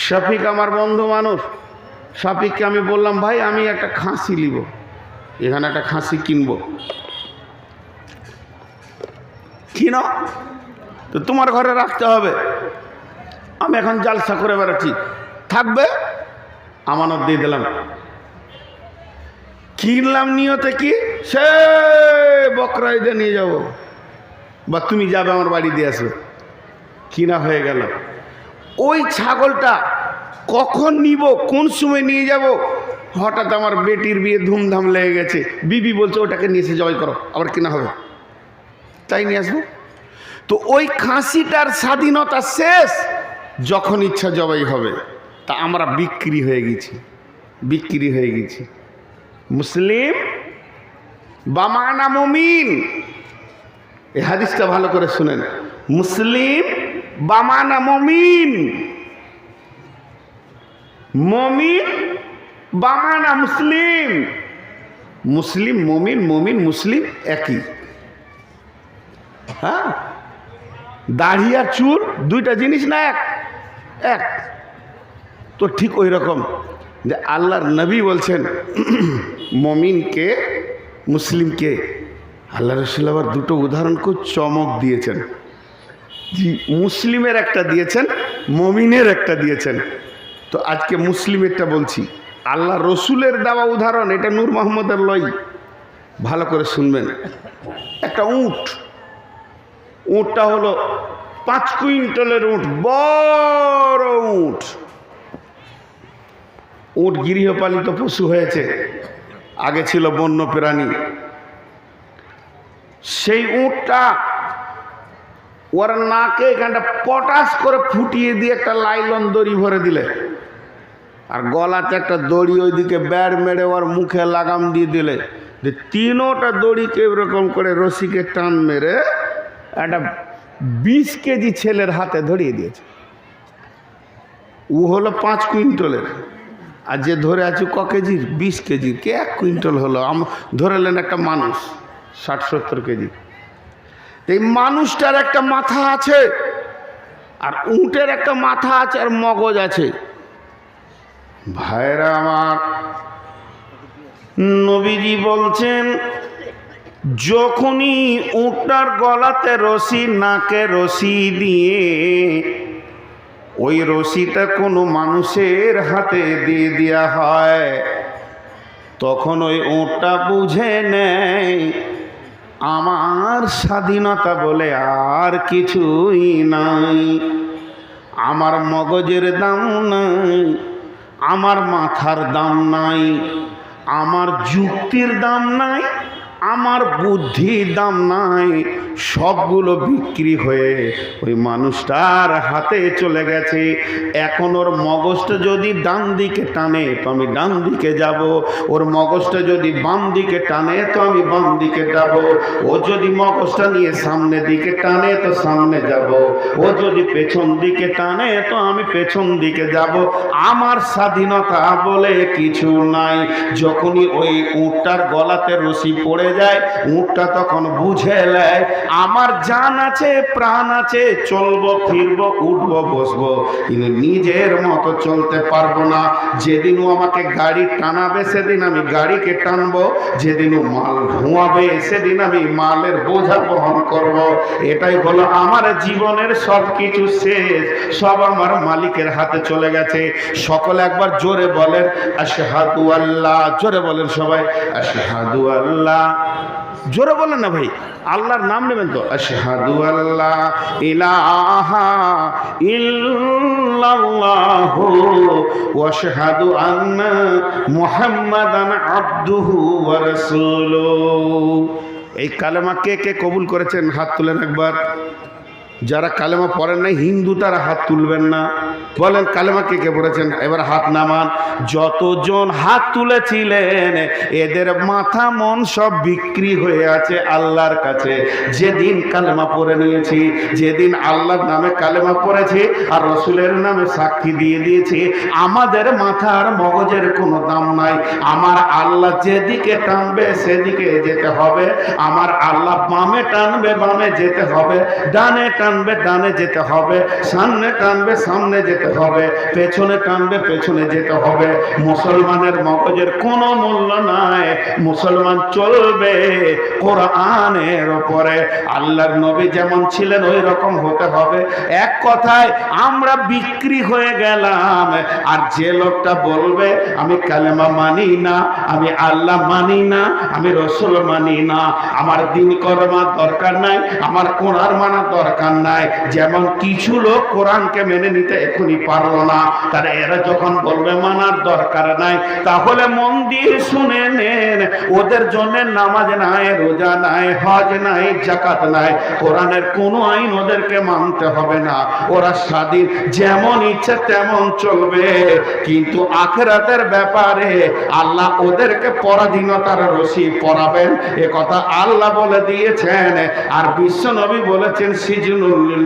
শফিক আমার বন্ধু মানুষ। শফিককে আমি বললাম ভাই আমি একটা খাসি নিব, এখানে একটা খাসি কিনবো। কিনো তো তোমার ঘরে রাখতে হবে। আমি এখন জালসা করে বেড়াচ্ছি, থাকবে, আমানত দিয়ে দিলাম। কিনলাম নিয়তে কি সে বকরা ঈদে নিয়ে যাব, বা তুমি যাবে আমার বাড়ি দিয়ে আসবে। কিনা হয়ে গেল। ওই ছাগলটা কখন নিব, কোন সময় নিয়ে যাব, হঠাৎ আমার বেটির বিয়ে ধুমধাম লেগে গেছে। বিবি বলছে ওটাকে নিয়ে এসে জবাই করো, আবার কিনা হবে, তাই নিয়ে আসবো। তো ওই খাসিটার স্বাধীনতা শেষ, যখন ইচ্ছা জবাই হবে। তা আমরা বিক্রি হয়ে গেছি। মুসলিম বামানা মুমিন, এই হাদিসটা ভালো করে শুনেন। মুসলিম বামানা মুমিন, মুমিন বামানা মুসলিম, মুসলিম মুমিন, মুমিন মুসলিম একই। হ্যাঁ, দাড়ি আর চুল দুইটা জিনিস না, এক এক। তো ঠিক ওই রকম যে আল্লাহর নবী বলছেন মুমিনকে মুসলিমকে, আল্লাহ রসুল আবার দুটো উদাহরণ খুব চমক দিয়েছেন। জি, মুসলিমের একটা দিয়েছেন, মুমিনের একটা দিয়েছেন। তো আজকে মুসলিমেরটা বলছি। আল্লাহ রসুলের দেওয়া উদাহরণ, এটা নূর মোহাম্মদের লই, ভালো করে শুনবেন। একটা উট, উটটা হলো 5 কুইন্টালের উট, বড় উট। উট গৃহপালিত পশু হয়েছে, আগে ছিল বন্য প্রাণী। সেই উটটা ওর নাকে এখানটা পটাশ করে ফুটিয়ে দিয়ে একটা লাইলন দড়ি ভরে দিলে, আর গলাতে একটা দড়ি ওইদিকে ব্যাড় মেরে ওর মুখে লাগাম দিয়ে দিলে, যে তিনোটা দড়িকে এরকম করে রশিকে টান মেরে একটা 20 কেজি ছেলের হাতে ধরিয়ে দিয়েছে। ও হলো 5 কুইন্টালের, আর যে ধরে আছে ক কেজির? 20 কেজির। কে 1 কুইন্টাল হলো? ধরেলেন একটা মানুষ 60-70 কেজি। এই মানুষটার একটা মাথা আছে, আর উটের একটা মাথা আছে, আর মগজ আছে। ভাইরা আমার, নবীজি বলছেন যখনই উটটার গলাতে রশি, নাকে রশি দিয়ে ওই রশিটা কোনো মানুষের হাতে দিয়ে দেওয়া হয়, তখন ওই উটটা বুঝে নেয় আমার স্বাধীনতা বলে আর কিছুই নাই। আমার মগজের দাম নাই, আমার মাথার দাম নাই, আমার যুক্তির দাম নাই, আমার বুদ্ধির দাম নাই। সবগুলো বিক্রি হয়ে ওই মানুষটার হাতে চলে গেছে। এখন ওর মগজটা যদি ডান দিকে টানে তো আমি ডান দিকে যাব, ওর মগজটা যদি বাম দিকে টানে তো আমি বাম দিকে যাব, ও যদি মগজটা নিয়ে সামনে দিকে টানে তো সামনে যাব, ও যদি পেছন দিকে টানে তো আমি পেছন দিকে যাব। আমার স্বাধীনতা বলে কিছু নাই। যখনই ওই উটটার গলাতে রশি পড়ে যায়, উটটা তখন বুঝে নেয় আমার জান আছে, প্রাণ আছে, চলবো ফিরবো, উঠবো বসবো, কিন্তু নিজের মতো চলতে পারবো না। যেদিন ও আমাকে গাড়ি টানাবে সেদিন আমি গাড়িকে টানবো, যেদিন ও মাল ধোঁয়াবে সেদিন আমি মালের বোঝা বহন করব। এটাই হলো আমার জীবনের সব কিছু শেষ, সব আমার মালিকের হাতে চলে গেছে। সকলে একবার জোরে বলেন আশহাদু আল্লাহ, জোরে বলেন সবাই আশহাদু আল্লাহ। জোরে বলেন না ভাই, আল্লাহর নাম নেবেন তো। আশহাদু আল্লাহ ইলাহা ইল্লাল্লাহু ওয়া আশহাদু আন্না মুহাম্মাদান আবদুহু ওয়া রাসূলুহু। এই কালেমা কে কে কবুল করেছেন হাত তুলেন একবার। যারা কালেমা পড়েন নাই হিন্দু তারা হাত তুলবেন না। বলেন কালেমা কে কে পড়েছেন, এবার হাত নামান। যতজন হাত তুলেছিলেন এদের মাথা মন সব বিক্রি হয়ে আছে আল্লাহর কাছে। যেদিন কালেমা পড়ে নিয়েছি, যেদিন আল্লাহর নামে কালেমা পড়েছি আর রসুলের নামে সাক্ষী দিয়ে দিয়েছি, আমাদের মাথার মগজের কোনো দাম নাই। আমার আল্লাহ যেদিকে টানবে সেদিকে যেতে হবে। আমার আল্লাহ বামে টানবে বামে যেতে হবে, ডানে টানবে ডানে যেতে হবে, সামনে টানবে সামনে যেতে হবে, পেছনে টানবে পেছনে যেতে হবে। মুসলমানের মগজের কোনো মূল্য নাই। মুসলমান চলবে কোরআনের উপরে। আল্লাহর নবী যেমন ছিলেন ওই রকম হতে হবে। এক কথায় আমরা বিক্রি হয়ে গেলাম। আর যে লোকটা বলবে আমি কালেমা মানি না, আমি আল্লাহ মানি না, আমি রসুল মানি না, আমার দিন কর্মার দরকার নাই, আমার কোরআন মানার দরকার নাই। যেমন কিছু লোক কোরআনকে মেনে নিতে এখনই পারলো না, তারা এরা যখন বলবে মানার দরকার নাই, তাহলে মন দিয়ে শুনে নেন, ওদের জন্য নামাজ নাই, রোজা নাই, হজ নাই, যাকাত নাই, কোরআনের কোনো আইন ওদেরকে মানতে হবে না। ওরা স্বাধীন, যেমন ইচ্ছে তেমন চলবে। কিন্তু আখিরাতের ব্যাপারে আল্লাহ ওদেরকে পরাধীনতার রশি পরাবেন, এ কথা আল্লাহ বলে দিয়েছেন। আর বিশ্ব নবী বলেছেন সিজনু সিজনুল লিল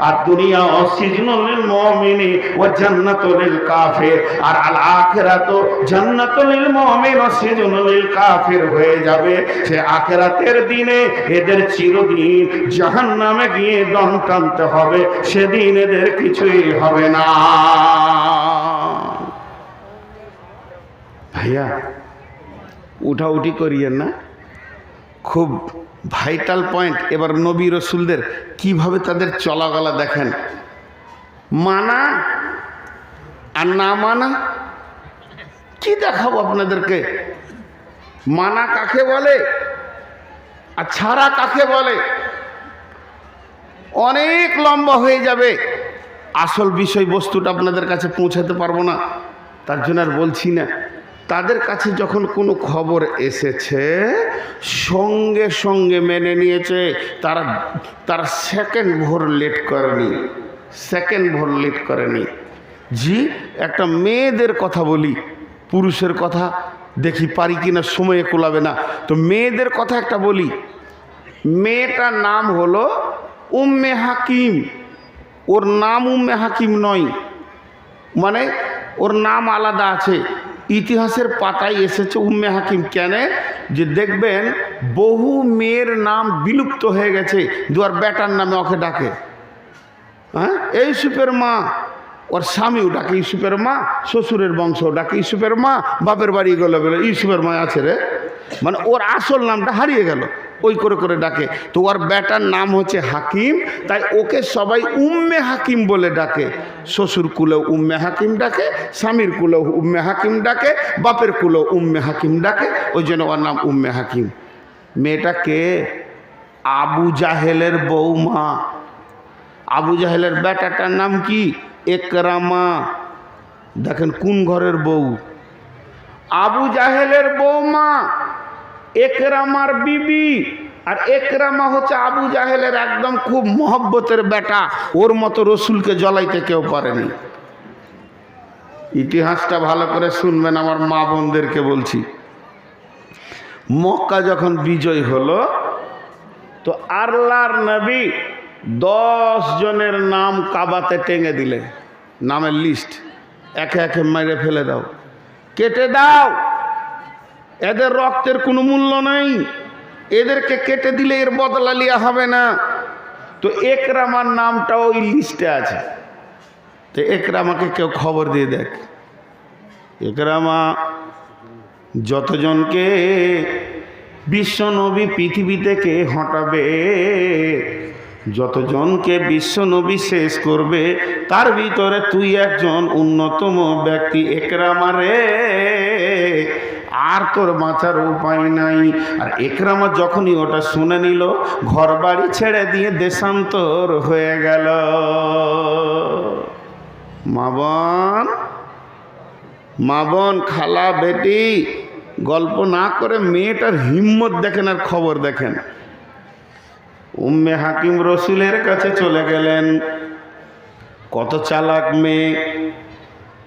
আর দুনিয়া সিজনুল লিল মুমিনি ওয়া জান্নাতুল লিল কাফির, আর আল আখিরাতু জান্নাতুল লিল মুমিন ওয়া সিজনুল লিল কাফির হয়ে যাবে। সে আখিরাতের দিনে এদের চিরদিন জাহান্নামে গিয়ে দম টানতে হবে, সেদিন এদের কিছুই হবে না। ভাইয়া উঠাউঠি করিয়েন না, খুব ভাইটাল পয়েন্ট। এবার নবী রসুলদের কিভাবে তাদের চলাগলা দেখেন, মানা আর না মানা। কি দেখাবো আপনাদেরকে, মানা কাকে বলে আর ছাড়া কাকে বলে, অনেক লম্বা হয়ে যাবে। আসল বিষয়বস্তুটা আপনাদের কাছে পৌঁছাতে পারবো না, তার জন্য আর বলছি না। তাদের কাছে যখন কোনো খবর এসেছে সঙ্গে সঙ্গে মেনে নিয়েছে, তারা সেকেন্ড ভোর লেট করেনি। জি, একটা মেয়েদের কথা বলি, পুরুষের কথা দেখি পারি কিনা, সময়ে কোলাবে না, তো মেয়েদের কথা একটা বলি। মেয়েটার নাম হলো উম্মে হাকিম। ওর নাম উম্মে হাকিম নয়, মানে ওর নাম আলাদা আছে। ইতিহাসের পাতায় এসেছে উম্মে হাকিম। কেন? যে দেখবেন বহু মেয়ের নাম বিলুপ্ত হয়ে গেছে, দুয়ার বেটার নামে ওকে ডাকে। হ্যাঁ, এই ইউসুফের মা, ওর স্বামীও ডাকে ইউসুফের মা, শ্বশুরের বংশ ডাকে ইউসুফের মা, বাপের বাড়ি গেল বলে ইউসুফের মা আছে রে, মানে ওর আসল নামটা হারিয়ে গেল, ওই করে করে ডাকে। তো ওর বেটার নাম হচ্ছে হাকিম, তাই ওকে সবাই উম্মে হাকিম বলে ডাকে। শ্বশুর কুলেও উম্মে হাকিম ডাকে, স্বামীর কুলেও উম্মে হাকিম ডাকে, বাপের কুলেও উম্মে হাকিম ডাকে, ওই জন্য ওর নাম উম্মে হাকিম। মেয়েটাকে আবু জাহেলের বৌমা। আবু জাহেলের বেটাটার নাম কি? একরামা। দেখেন কোন ঘরের বউ, আবু জাহেলের বৌমা একরামার বিবি। আর একরামা হচ্ছে আবু জাহেলের একদম খুব মহব্বতের বেটা, ওর মতো রসুলকে জ্বলাইতে কেউ পারেনি। ইতিহাসটা ভালো করে শুনবেন, আমার মা বোনদেরকে বলছি। মক্কা যখন বিজয় হলো, তো আল্লাহর নবী 10 জনের নাম কাবাতে টেঙে দিলে, নামের লিস্ট একে একে মেরে ফেলে দাও, কেটে দাও, এদের রক্তের কোনো মূল্য নাই, এদেরকে কেটে দিলে এর বদলা লিয়া হবে না। তো একরামার নামটা ওই লিস্টে আছে। তো একরামাকে কেউ খবর দিয়ে দেখ, একরামা যতজনকে বিশ্বনবী পৃথিবী থেকে হটাবে, যতজনকে বিশ্বনবী শেষ করবে, তার ভিতরে তুই একজন অন্যতম ব্যক্তি। একরামা রে, আর তোর বাঁচার উপায় নাই। আর একরামা যখনই ওটা শুনে নিল, ঘর বাড়ি ছেড়ে দিয়ে দেশান্তর হয়ে গেল। মা বোন, খালা, বেটি, গল্প না করে মেয়েটার হিম্মত দেখেন আর খবর দেখেন। উম্মে হাকিম রসুলের কাছে চলে গেলেন। কত চালাক মেয়ে,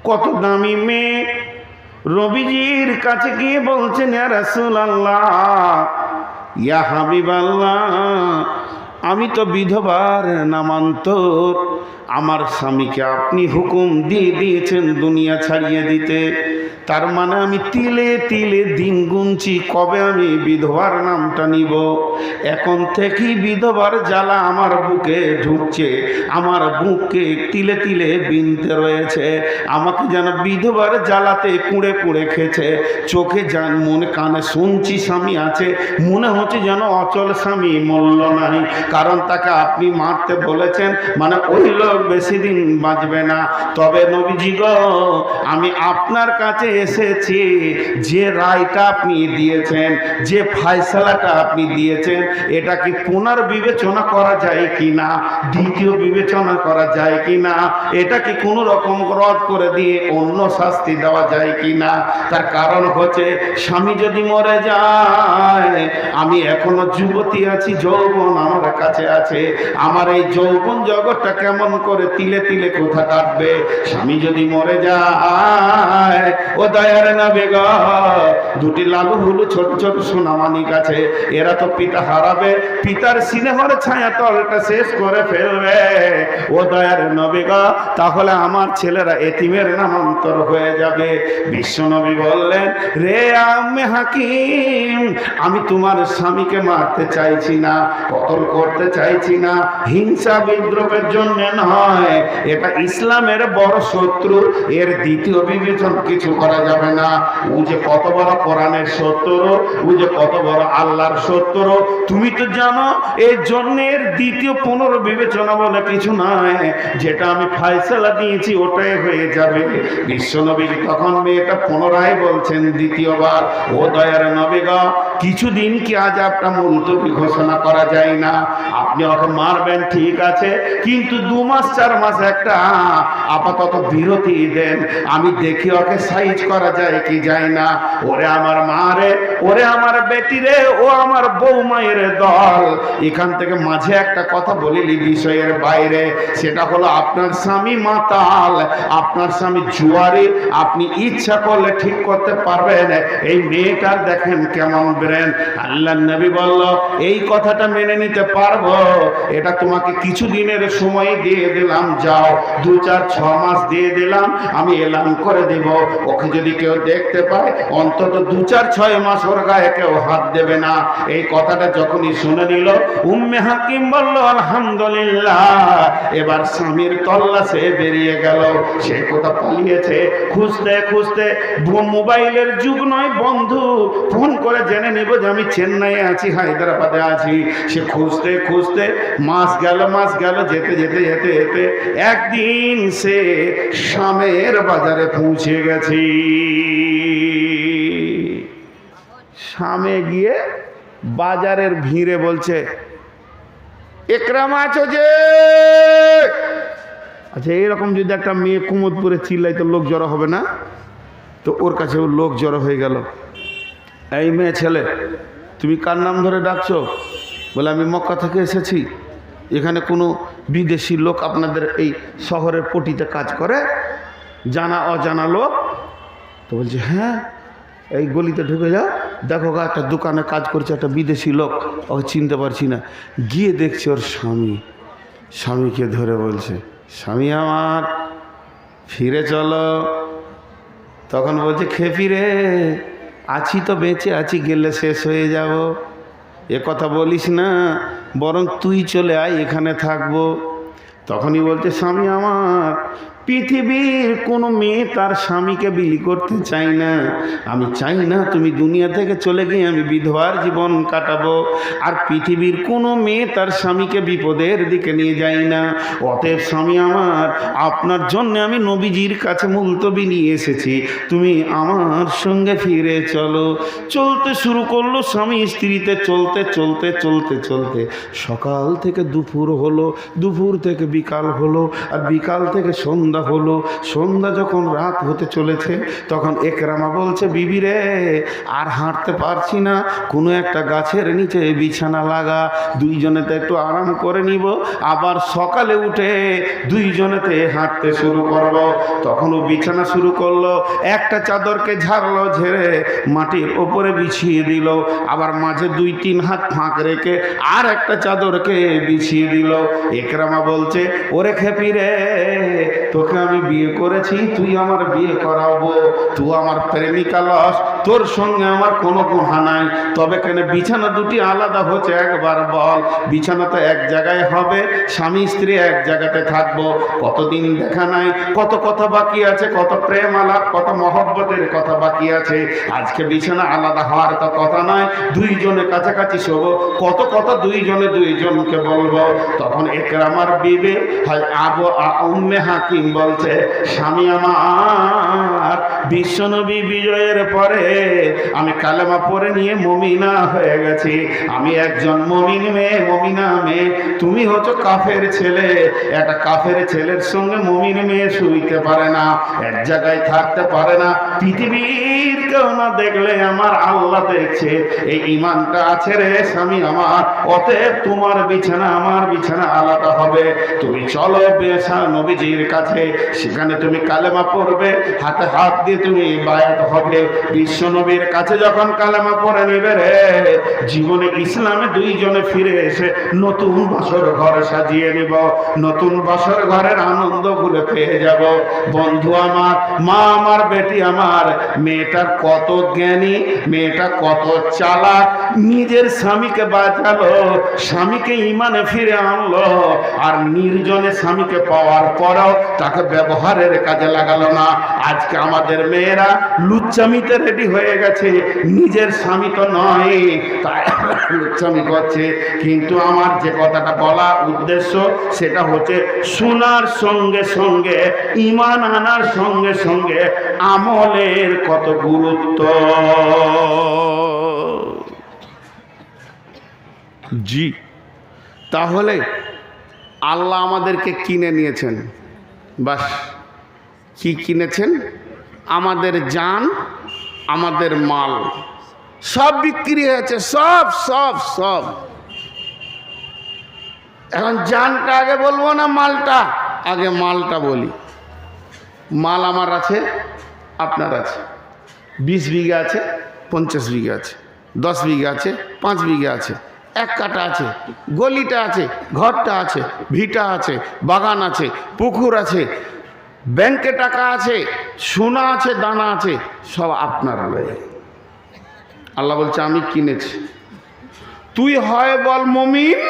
কত দামি মেয়ে। নবীজির কাছে গিয়ে বলছেন, ইয়া রাসূলুল্লাহ, ইয়া হাবিবাল্লাহ, আমি তো বিধবার নামান্তর, আমার স্বামীকে আপনি হুকুম দিয়ে দিয়েছেন দুনিয়া ছাড়িয়ে দিতে। তার মানে আমি তিলে তিলে দিন গুনছি কবে আমি বিধবার নামটা নিব। এখন থেকেই বিধবার জ্বালা আমার বুকে ঢুকছে, আমার বুকে তিলে তিলে বিনতে রয়েছে। আমাকে যেন বিধবার জ্বালাতে কুঁড়ে কুঁড়ে খেছে। চোখে যান, মনে কানে শুনছি স্বামী আছে, মনে হচ্ছে যেন অচল স্বামী মূল্য নাই। কারণ তাকে আপনি মারতে বলেছেন, মানে ওই লোক বেশি দিন বাঁচবে না। তবে নবীজি গো, আমি আপনার কাছে এসেছি, যে রায়টা আপনি দিয়েছেন, যে ফয়সালাটা আপনি দিয়েছেন, এটা কি পুনর্বিবেচনা করা যায় কি না, দ্বিতীয় বিবেচনা করা যায় কি না, এটা কি কোনো রকম রদ করে দিয়ে অন্য শাস্তি দেওয়া যায় কি না। তার কারণ হচ্ছে, স্বামী যদি মরে যায়, আমি এখনো যুবতী আছি, যৌবন আমার কাছে আছে, আমার এই যৌবন জগৎটা কেমন করে তিলে তিলে কোথা কাটবে। স্বামী যদি মরে যায়, ও দয়ার নবী গো, দুটি লালু হুলু ছোট ছোট সোনামানিক আছে, এরা তো পিতা হারাবে, পিতার সিনেমার ছায়া তলটা শেষ করে ফেলবে। ও দয়ার নবী গো, তাহলে আমার ছেলেরা এতিমের নামান্তর হয়ে যাবে। বিশ্ব নবী বললেন, রে আম্মে হাকিম, আমি তোমার স্বামীকে মারতে চাইছি না, কতল করতে চাইছি না, হিংসা বিদ্রোহের জন্য নয়, এটা ইসলামের বড় শত্রু, এর দ্বিতীয় বিবেচন কিছু করা যাবে না। ও যে কত বড় কোরআনের শত্রু, ও যে কত বড় আল্লাহর শত্রু, তুমি তো জানো। এই জন্য এর দ্বিতীয় পুনর্বিবেচনা বলে কিছু নয়, যেটা আমি ফায়সালা দিয়েছি ওটাই হয়ে যাবে। বিশ্বনবী তখন মেয়েটা পুনরায় বলছেন দ্বিতীয়বার, ও দয়ার নবী গো, কিছুদিন কি আজ আপনার মুলতবি ঘোষণা করা যায় না? আপনি ওকে মারবেন ঠিক আছে, কিন্তু 2 মাস 4 মাস একটা আপাতত বিরতি দেন, আমি দেখি ওকে সাইজ করা যায় কি যায় না। ওরে আমার মা রে, ওরে আমার বেটি রে, ও আমার বউ মায়ের দল, এখান থেকে মাঝে একটা কথা বলিলি বিষয়ের বাইরে, সেটা হলো আপনার স্বামী মাতাল, আপনার স্বামী জুয়ারি, আপনি ইচ্ছা করলে ঠিক করতে পারবেন। এই মেয়েটার দেখেন কেমন ব্রেন। আল্লাহর নবী বলল, এই কথাটা মেনে নিতে পারবো, এটা তোমাকে কিছু দিনের সময় দিয়ে দিলাম, যাও 2, 4, 6 মাস দিয়ে দিলাম, আমি এলান করে দিব, ওকে যদি কেউ দেখতে পায় অন্তত 2, 4, 6 মাস ওর গায়ে কেউ হাত দেবে না। এই কথাটা যখনই শুনে নিল, উম্মে হাকিম বলল, আলহামদুলিল্লাহ, এবার স্বামীর তল্লাশে বেরিয়ে গেল। সে কোথা পালিয়েছে, খুঁজতে খুঁজতে, মোবাইলের যুগ নয় বন্ধু, ফোন করে জেনে নিব যে আমি চেন্নাইয়ে আছি, হায়দ্রাবাদে আছি। সে খুঁজতে খুঁজতে মাস গেল, যেতে যেতে যেতে যেতে একদিন সে শামের বাজারে পৌঁছে গেছে। শামে গিয়ে বাজারের ভিড়ে বলছে, একরামা আছো যে? আচ্ছা, এইরকম যদি একটা মেয়ে কুমদপুরে চিল্লাই তো লোক জড়ো হবে না? তো ওর কাছে ওর লোক জড়ো হয়ে গেল। এই মেয়ে ছেলে, তুমি কার নাম ধরে ডাকছো? বলে, আমি মক্কা থেকে এসেছি, এখানে কোনো বিদেশি লোক আপনাদের এই শহরের পটিতে কাজ করে, জানা অজানা লোক? তো বলছে, হ্যাঁ, এই গলিতে ঢুকে যাও, দেখো গা একটা দোকানে কাজ করছে একটা বিদেশি লোক, ওকে চিনতে পারছি না। গিয়ে দেখছি ওর স্বামীকে ধরে বলছে, স্বামী আমার, ফিরে চলো। তখন বলছে, খেপি রে, আছি তো বেঁচে আছি, গেলে শেষ হয়ে যাব, এ কথা বলিস না, বরং তুই চলে আয়, এখানে থাকবো। তখনই বলছে, স্বামী আমার, পৃথিবীর কোনো মেয়ে তার স্বামীকে বিলি করতে চাই না, আমি চাই না তুমি দুনিয়া থেকে চলে গিয়ে আমি বিধবার জীবন কাটাবো। আর পৃথিবীর কোনো মেয়ে তার স্বামীকে বিপদের দিকে নিয়ে যায় না। অতএব স্বামী আমার, আপনার জন্য আমি নবীজির কাছে মুলতবি নিয়ে এসেছি, তুমি আমার সঙ্গে ফিরে চলো। চলতে শুরু করলো স্বামী স্ত্রীতে, চলতে চলতে চলতে চলতে সকাল থেকে দুপুর হলো, দুপুর থেকে বিকাল হলো, আর বিকাল থেকে সন্ধ্যা হলো। সন্ধ্যা যখন রাত হতে চলেছে, তখন একরামা বলছে, বিবি রে, আর হাঁটতে পারছি না, কোনো একটা গাছের নিচে বিছানা লাগা, দুইজনেতে একটু আরাম করে নিব, আবার সকালে উঠে দুইজনেতে হাঁটতে শুরু করব। তখন ও বিছানা শুরু করলো, একটা চাদরকে ঝাড়লো, ঝেড়ে মাটির ওপরে বিছিয়ে দিল, আবার মাঝে 2-3 হাত ফাঁক রেখে আর একটা চাদরকে বিছিয়ে দিল। একরামা বলছে, ওরে খেপি রে, তোকে আমি বিয়ে করেছি, তুই আমার বিয়ে করাবো, তুই আমার প্রেমিকা লস, তোর সঙ্গে আমার কোনো গুহা নাই, তবে কেন বিছানা দুটি আলাদা হচ্ছে, একবার বল। বিছানা তো এক জায়গায় হবে, স্বামী স্ত্রী এক জায়গাতে থাকবো, কতদিন দেখা নাই, কত কথা বাকি আছে, কত প্রেম আলাপ, কত মহব্বতের কথা বাকি আছে। আজকে বিছানা আলাদা হওয়ার তো কথা নয়, দুইজনে কাছাকাছি শোবো, কত কথা দুইজনে দুইজনকে বলবো। তখন একরামার বিবে হয় উম্মে হাকিম হাকিম বলছে, স্বামী আমার, বিশ্বনবী বিজয়ের পরে আমি কালেমা পড়ে নিয়ে মুমিনা হয়ে গেছি। আমি একজন মুমিন মেয়ে, মুমিনা মেয়ে। তুমি হচ্ছে কাফের ছেলে। একটা কাফের ছেলের সঙ্গে মুমিন মেয়ে শুইতে পারে না, এক জায়গায় থাকতে পারে না। পৃথিবীর কেউ না দেখলে আমার আল্লাহ দেখছে। এই ঈমানটা আছে রে স্বামী আমার। অতএব তোমার বিছানা আমার বিছানা আলাদা হবে। তুমি চলো বেশা নবীজির কাছে, সেখানে তুমি কালেমা পড়বে, হাতে হাত দিয়ে তুমি বায়াত হবে। বিশ্ব নবীর কাছে যখন কালেমা পড়ে নেবে রে, জীবনে ইসলামে দুইজনে ফিরে এসে নতুন বাসর ঘর সাজিয়ে নিব, নতুন বাসর ঘরের আনন্দ ভুলে পেয়ে যাব। বন্ধু আমার, মা আমার, বেটি আমার, মেয়েটা কত জ্ঞানী, মেয়েটা কত চালাক। নিজের স্বামীকে বাঁচালো, স্বামীকে ইমানে ফিরে আনলো, আর নির্জনে স্বামীকে পাওয়ার পরেও তাকে ব্যবহারের কাজে লাগালো না। আজকে আমাদের মেয়েরা লুচ্চামিতে রেডি হয়ে গেছে, নিজের স্বামী তো নয়, তাই লুচ্চামি করছে। কিন্তু আমার যে কথাটা বলা উদ্দেশ্য সেটা হচ্ছে, শোনার সঙ্গে সঙ্গে ঈমান আনার সঙ্গে সঙ্গে আমলের কত গুরুত্ব। জি, তাহলে আল্লাহ আমাদেরকে কিনে নিয়েছেন। বাস, কি কিনেছেন? আমাদের জান, আমাদের মাল সব বিক্রি হয়েছে, সব সব সব। এখন জানটা আগে বলবো না মালটা? আগে মালটা বলি। মাল আমার আছে, আপনার আছে। 20 বিঘা আছে, 50 বিঘা আছে, 10 বিঘা আছে, 5 বিঘা আছে, 1 কাঠা আছে, গলিটা আছে, ঘরটা আছে, ভিটা আছে, বাগান আছে, পুকুর আছে, ব্যাংকে টাকা আছে, সোনা আছে, দানা আছে, সব আপনার রয়ে। আল্লাহ বলছে আমি কিনেছি। তুই হয় বল মুমিন,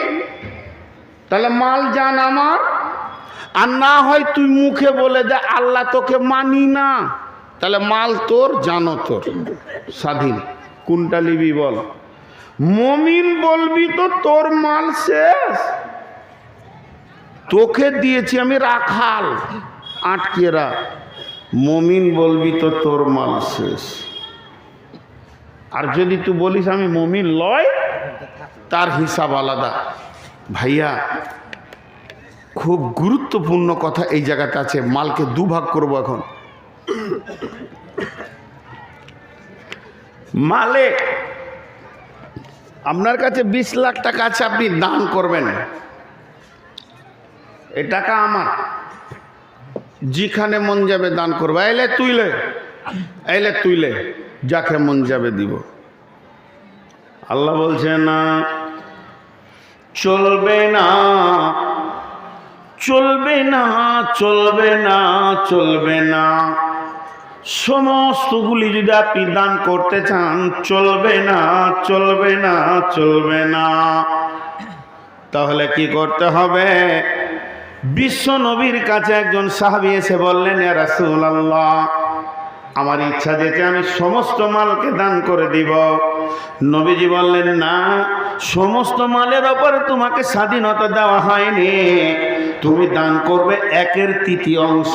তাহলে মাল জান আমার। আর না হয় তুই মুখে বলে দে আল্লাহ তোকে মানি না, তাহলে মাল তোর, জানো তোর, স্বাধীন। কোনটা নিবি বল? মুমিন বলবি তো তোর মাল শেষ, তোকে দিয়েছি আমি রাখাল, আটকে রাখ। মুমিন বলবি তো তোর মাল শেষ। আর যদি তুই বলিস আমি মুমিন লয়, তার হিসাব আলাদা। ভাইয়া, খুব গুরুত্বপূর্ণ কথা এই জায়গাটা আছে। মালকে দুভাগ করব এখন। মালে আপনার কাছে 20 লাখ টাকা আছে, আপনি দান করবেন। এই টাকা আমার, যেখানে মন যাবে দান করবে। এলে তুইলে, এলে তুইলে, যাকে মন যাবে দিব। আল্লাহ বলছে না, চলবে না, চলবে না, চলবে না, চলবে না। সমস্তগুলি যদি আপনি দান করতে চান, চলবে না, চলবে না, চলবে না। তাহলে কি করতে হবে? বিশ্ব নবীর কাছে একজন সাহাবী এসে বললেন, ইয়া রাসূলুল্লাহ, আমার ইচ্ছা যেতে আমি সমস্ত মালকে দান করে দিব। নবীজি বললেন, না, সমস্ত মালের ওপরে তোমাকে স্বাধীনতা দেওয়া হয়নি। তুমি দান করবে 1/3 অংশ।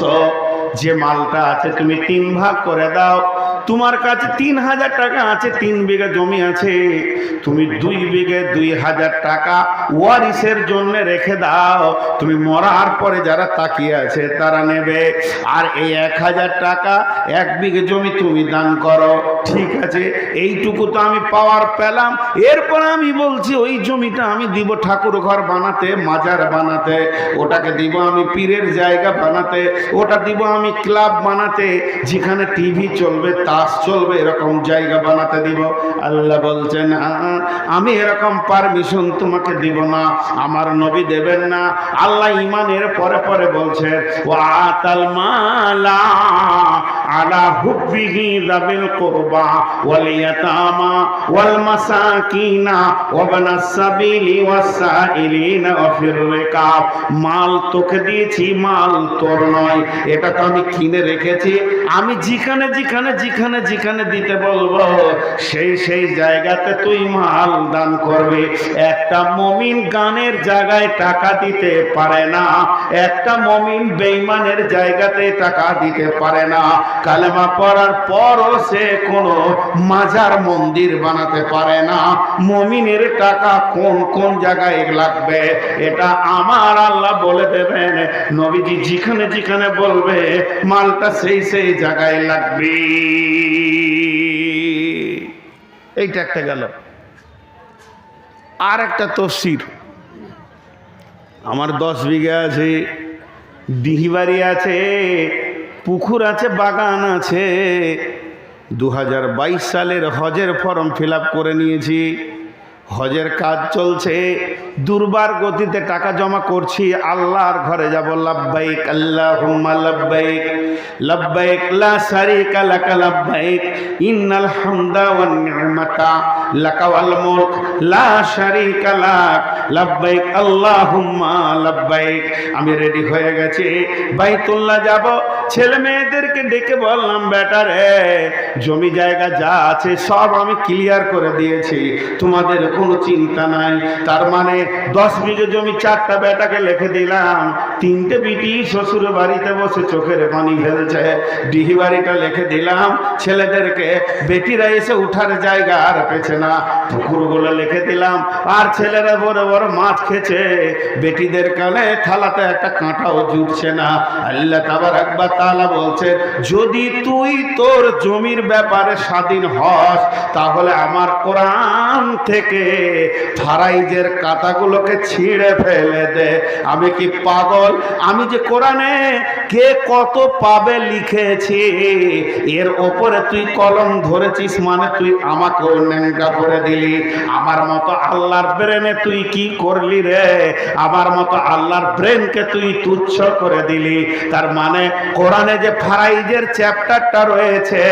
যে মালটা আছে তুমি 3 ভাগ করে দাও। তোমার কাছে 3000 টাকা আছে, 3 বিঘা জমি আছে, তুমি 2 বিঘে 2000 টাকা ওয়ারিসের জন্য রেখে দাও। তুমি মরার পরে যারা তাকিয়ে আছে তারা নেবে। আর এই 1000 টাকা 1 বিঘে জমি তুমি দান করো। ঠিক আছে, এইটুকু তো আমি পাওয়ার পেলাম। এরপর আমি বলছি ওই জমিটা আমি দিব ঠাকুর ঘর বানাতে, মাজার বানাতে, ওটাকে দিব আমি পীরের জায়গা বানাতে, ওটা দিব আমি ক্লাব বানাতে, যেখানে টিভি চলবে, তাস চলবে, এরকম জায়গা বানাতে দিব। আল্লাহ বলছেন, আমি এরকম পারমিশন তোমাকে দিব না, আমার নবী দেবেন না। আল্লাহ ইমানের পরে পরে বলছে, ওয়া আতাল মালা আলা হুব্বিহি যাবিল কুরবা ওয়াল ইয়াতামা ওয়াল মাসাকিনা ওয়া বানাস সাবিলি ওয়াস সাইলিনা ওয়া ফির রিকাব। মাল তোকে দিয়েছি, মাল তোর নয়, এটা তো আমি কিনে রেখেছি। আমি যেখানে যেখানে যেখানে যেখানে দিতে বলবো সেই সেই জায়গাতে তুই মাল দান করবি। একটা মুমিন গানের জায়গায় টাকা দিতে পারে না, একটা মুমিন বেঈমানের জায়গাতে টাকা দিতে পারে না। কালেমা পড়ার পরও সে কোনো মাজার মন্দির বানাতে পারে না। মুমিনের টাকা কোন কোন জায়গায় লাগবে এটা আমার আল্লাহ বলে দেবেন। নবীজি যেখানে যেখানে বলবে মালটা সেই সেই জায়গায় লাগবে। এইটা একটা গেল। আর একটা তফসির, আমার 10 বিঘা আছে, দিহিবাড়ি আছে, পুকুর আছে, বাগান আছে। 2022 সালের হজের ফর্ম ফিল আপ করে নিয়েছি। হজের কাজ চলছে, দুর্বার গতিতে টাকা জমা করছি। আল্লাহর ঘরে যাব। লাব্বাইক আল্লাহুম্মা লাব্বাইক লাব্বাইক লা শারীকা লাকা লাব্বাইক ইন্নাল হামদা ওয়ান নি'মাতা লাকা ওয়াল মুলক লা শারীকা লাক লাব্বাইক আল্লাহুম্মা লাব্বাইক। আমি রেডি হয়ে গেছি, বাইতুল্লাহ যাব। ছেলে মেয়েদেরকে ডেকে বললাম, বেটা রে, জমি জায়গা যা আছে সব আমি ক্লিয়ার করে দিয়েছি, তোমাদের কোনো চিন্তা নাই। তার মানে 10 বিঘে জমি 4টা বেটাকে লিখে দিলাম। 3টে বিটি শ্বশুর বাড়িতে বসে চোখের পানি ফেলছে। ডিহি বাড়িটা লিখে দিলাম ছেলেদেরকে, বেটিরা এসে উঠার জায়গা আর পেছে না। পুকুরগুলো লিখে দিলাম, আর ছেলেরা বড় বড় মাছ খেছে, বেটিদের কানে থালাতে একটা কাঁটাও জুটছে না। আল্লাহ তাবারাক ওয়া তাআলা বলছে, যদি তুই তোর জমির ব্যাপারে স্বাধীন হস তাহলে আমার কোরআন থেকে ফারাইজের কাঁটাগুলোকে ছিঁড়ে ফেলে দে। আমি কি পাগল? আমি যে কোরআনে কে কত পাবে লিখেছি এর ওপরে তুই কলম ধরেছিস, মানে তুই আমাকেও ন্যাংটা করে দিলি। আমার মতো আল্লাহর ব্রেনে তুই কি করলি রে? আমার মতো আল্লাহর ব্রেনকে তুই তুচ্ছ করে দিলি। তার মানে কোরআনে যে ফারাইজের চ্যাপ্টারটা রয়েছে,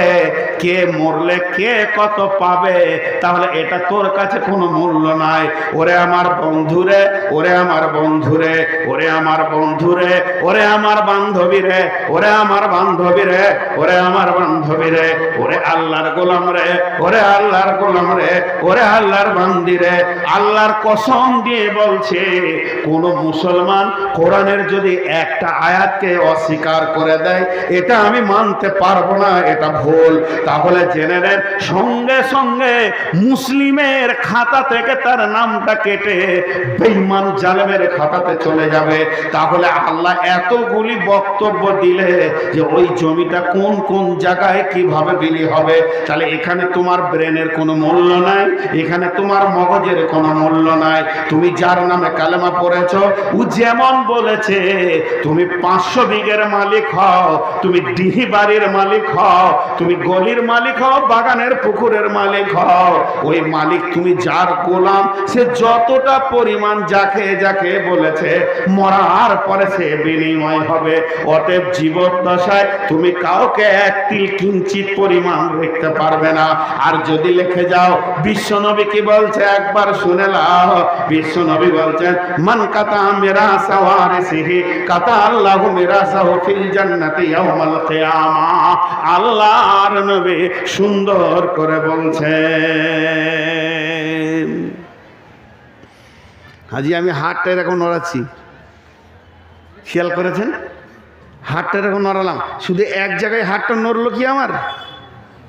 কে মরলে কে কত পাবে, তাহলে এটা তোর কাছে কোনো মূল্য নাই। ওরে আমার বন্ধুরে, ওরে আমার বন্ধুরে, ওরে আমার বন্ধুরে, ওরে আমার বান্ধবী রে, ওরে আমার বান্ধবী রে, ওরে আমার বান্ধবী রে, ওরে আল্লাহর গোলাম রে, ওরে আল্লাহর গোলাম রে, ওরে আল্লাহর বান্দি রে, আল্লাহর কসম দিয়ে বলছে, কোন মুসলমান কোরআনের যদি একটা আয়াতকে অস্বীকার করে দেয়, এটা আমি মানতে পারবো না, এটা ভুল। তাহলে জেনে নেন, সঙ্গে সঙ্গে মুসলিমের খাতা থেকে তার নামটা কেটে বেঈমান জালেমের খাতাতে চলে যাবে। তাহলে আল্লাহ এতগুলি বক্তব্য দিলে যে ওই জমিটা কোন কোন জায়গায় কিভাবে বিলি হবে, তাহলে এখানে তোমার ব্রেনের কোনো মূল্য নাই, এখানে তোমার মগজের কোনো মূল্য নাই। তুমি যার নামে কালেমা পড়েছো, ও যেমন বলেছে তুমি 500 বিঘের মালিক হও, তুমি ডিহি বাড়ির মালিক হও, তুমি গলির মালিক হও, বাগানের পুকুরের মালিক হও, ওই মালিক তুমি যার গোলাম, সে যতটা পরিমাণ যাকে যাকে বলেছে মরার পরে সে বিনিময় হবে। অতএব জীবদ্দশায় তুমি কাউকে এক তিল কিঞ্চিত পরিমাণ রাখতে পারবে না। আর যদি লিখে যাও, বিশ্বনবী কি বলছে একবার শুনে নাও। বিশ্বনবী বলছেন, মান কাতা মিরাসা ওয়ারিসিহি কাতা আল্লাহু মিরাসাহু ফিল জান্নাতি ইয়াউমাল কিয়ামা। আল্লাহর নবী সুন্দর করে বলছেন। হাজি, আমি হাতটা এরকম নড়াচ্ছি, খেয়াল করেছেন? হাতটা এরকম নড়ালাম, শুধু এক জায়গায় হাতটা নড়লো কি আমার,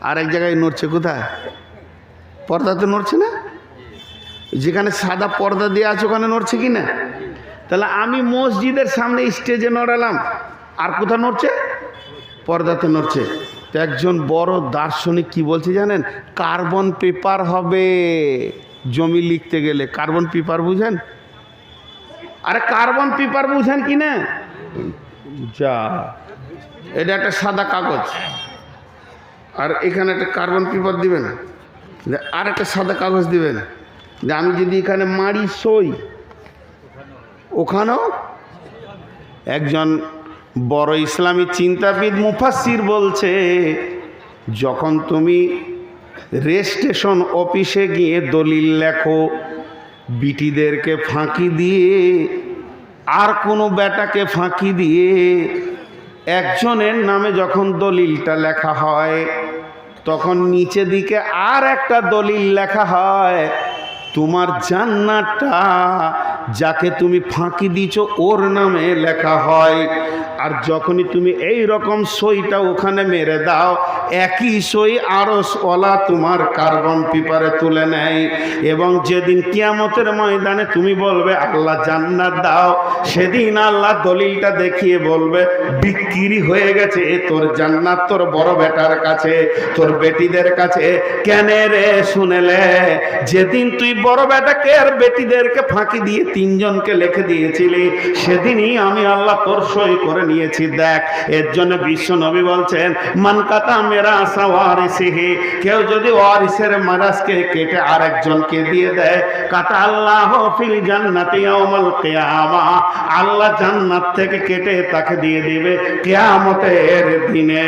আর এক জায়গায় নড়ছে কোথায়? পর্দাতে নড়ছে না? যেখানে সাদা পর্দা দিয়ে আছে ওখানে নড়ছে কি না? তাহলে আমি মসজিদের সামনে স্টেজে নড়ালাম, আর কোথায় নড়ছে? পর্দাতে নড়ছে। তো একজন বড় দার্শনিক কি বলছে জানেন? কার্বন পেপার হবে জমি লিখতে গেলে। কার্বন পেপার বুঝেন? আরে কার্বন পেপার বুঝেন কি না? যা, এটা একটা সাদা কাগজ, আর এখানে একটা কার্বন পেপার দিবেন, আর একটা সাদা কাগজ দিবেন। যে আমি যদি এখানে মারি সই, ওখানেও একজন বড় ইসলামী চিন্তাবিদ মুফাসসির বলছে, যখন তুমি রেজিস্ট্রেশন অফিসে গিয়ে দলিল লেখো, বিটিদেরকে ফাঁকি দিয়ে আর কোনো বেটাকে ফাঁকি দিয়ে একজনের নামে যখন দলিলটা লেখা হয়, তখন নিচে দিকে আর একটা দলিল লেখা হয়, তোমার জান্নাতটা যাকে তুমি ফাঁকি দিছো ওর নামে লেখা হয়। আর যখনই তুমি এই রকম সইটা ওখানে মেরে দাও, একই সই আরশওয়ালা তোমার কার্বন পেপারে তুলে নেয়। এবং যেদিন কিয়ামতের ময়দানে তুমি বলবে আল্লাহ জান্নাত দাও, সেদিন আল্লাহ দলিলটা দেখিয়ে বলবে বিক্রি হয়ে গেছে তোর জান্নাত তোর বড় বেটার কাছে, তোর বেটিদের কাছে। কেন রে? শুনেলে, যেদিন তুই বড় বেটাকে আর বেটিদেরকে ফাঁকি দিয়ে তিনজনকে লিখে দিয়েছিলি, সেদিনই আমি আল্লাহ তোর সই করে নিয়েছি। দেখ, এর জন্য বিশ্ব নবী বলছেন, মান কাতা মিরাসা ওয়ারিসিহি, কেউ যদি ওয়ারিসের মিরাসকে কেটে আরেকজনকে দিয়ে দেয়, কাতা আল্লাহ ফিল জান্নাতি ইয়াউমাল কিয়ামা, আল্লাহ জান্নাত থেকে কেটে তাকে দিয়ে দিবে কিয়ামতের দিনে।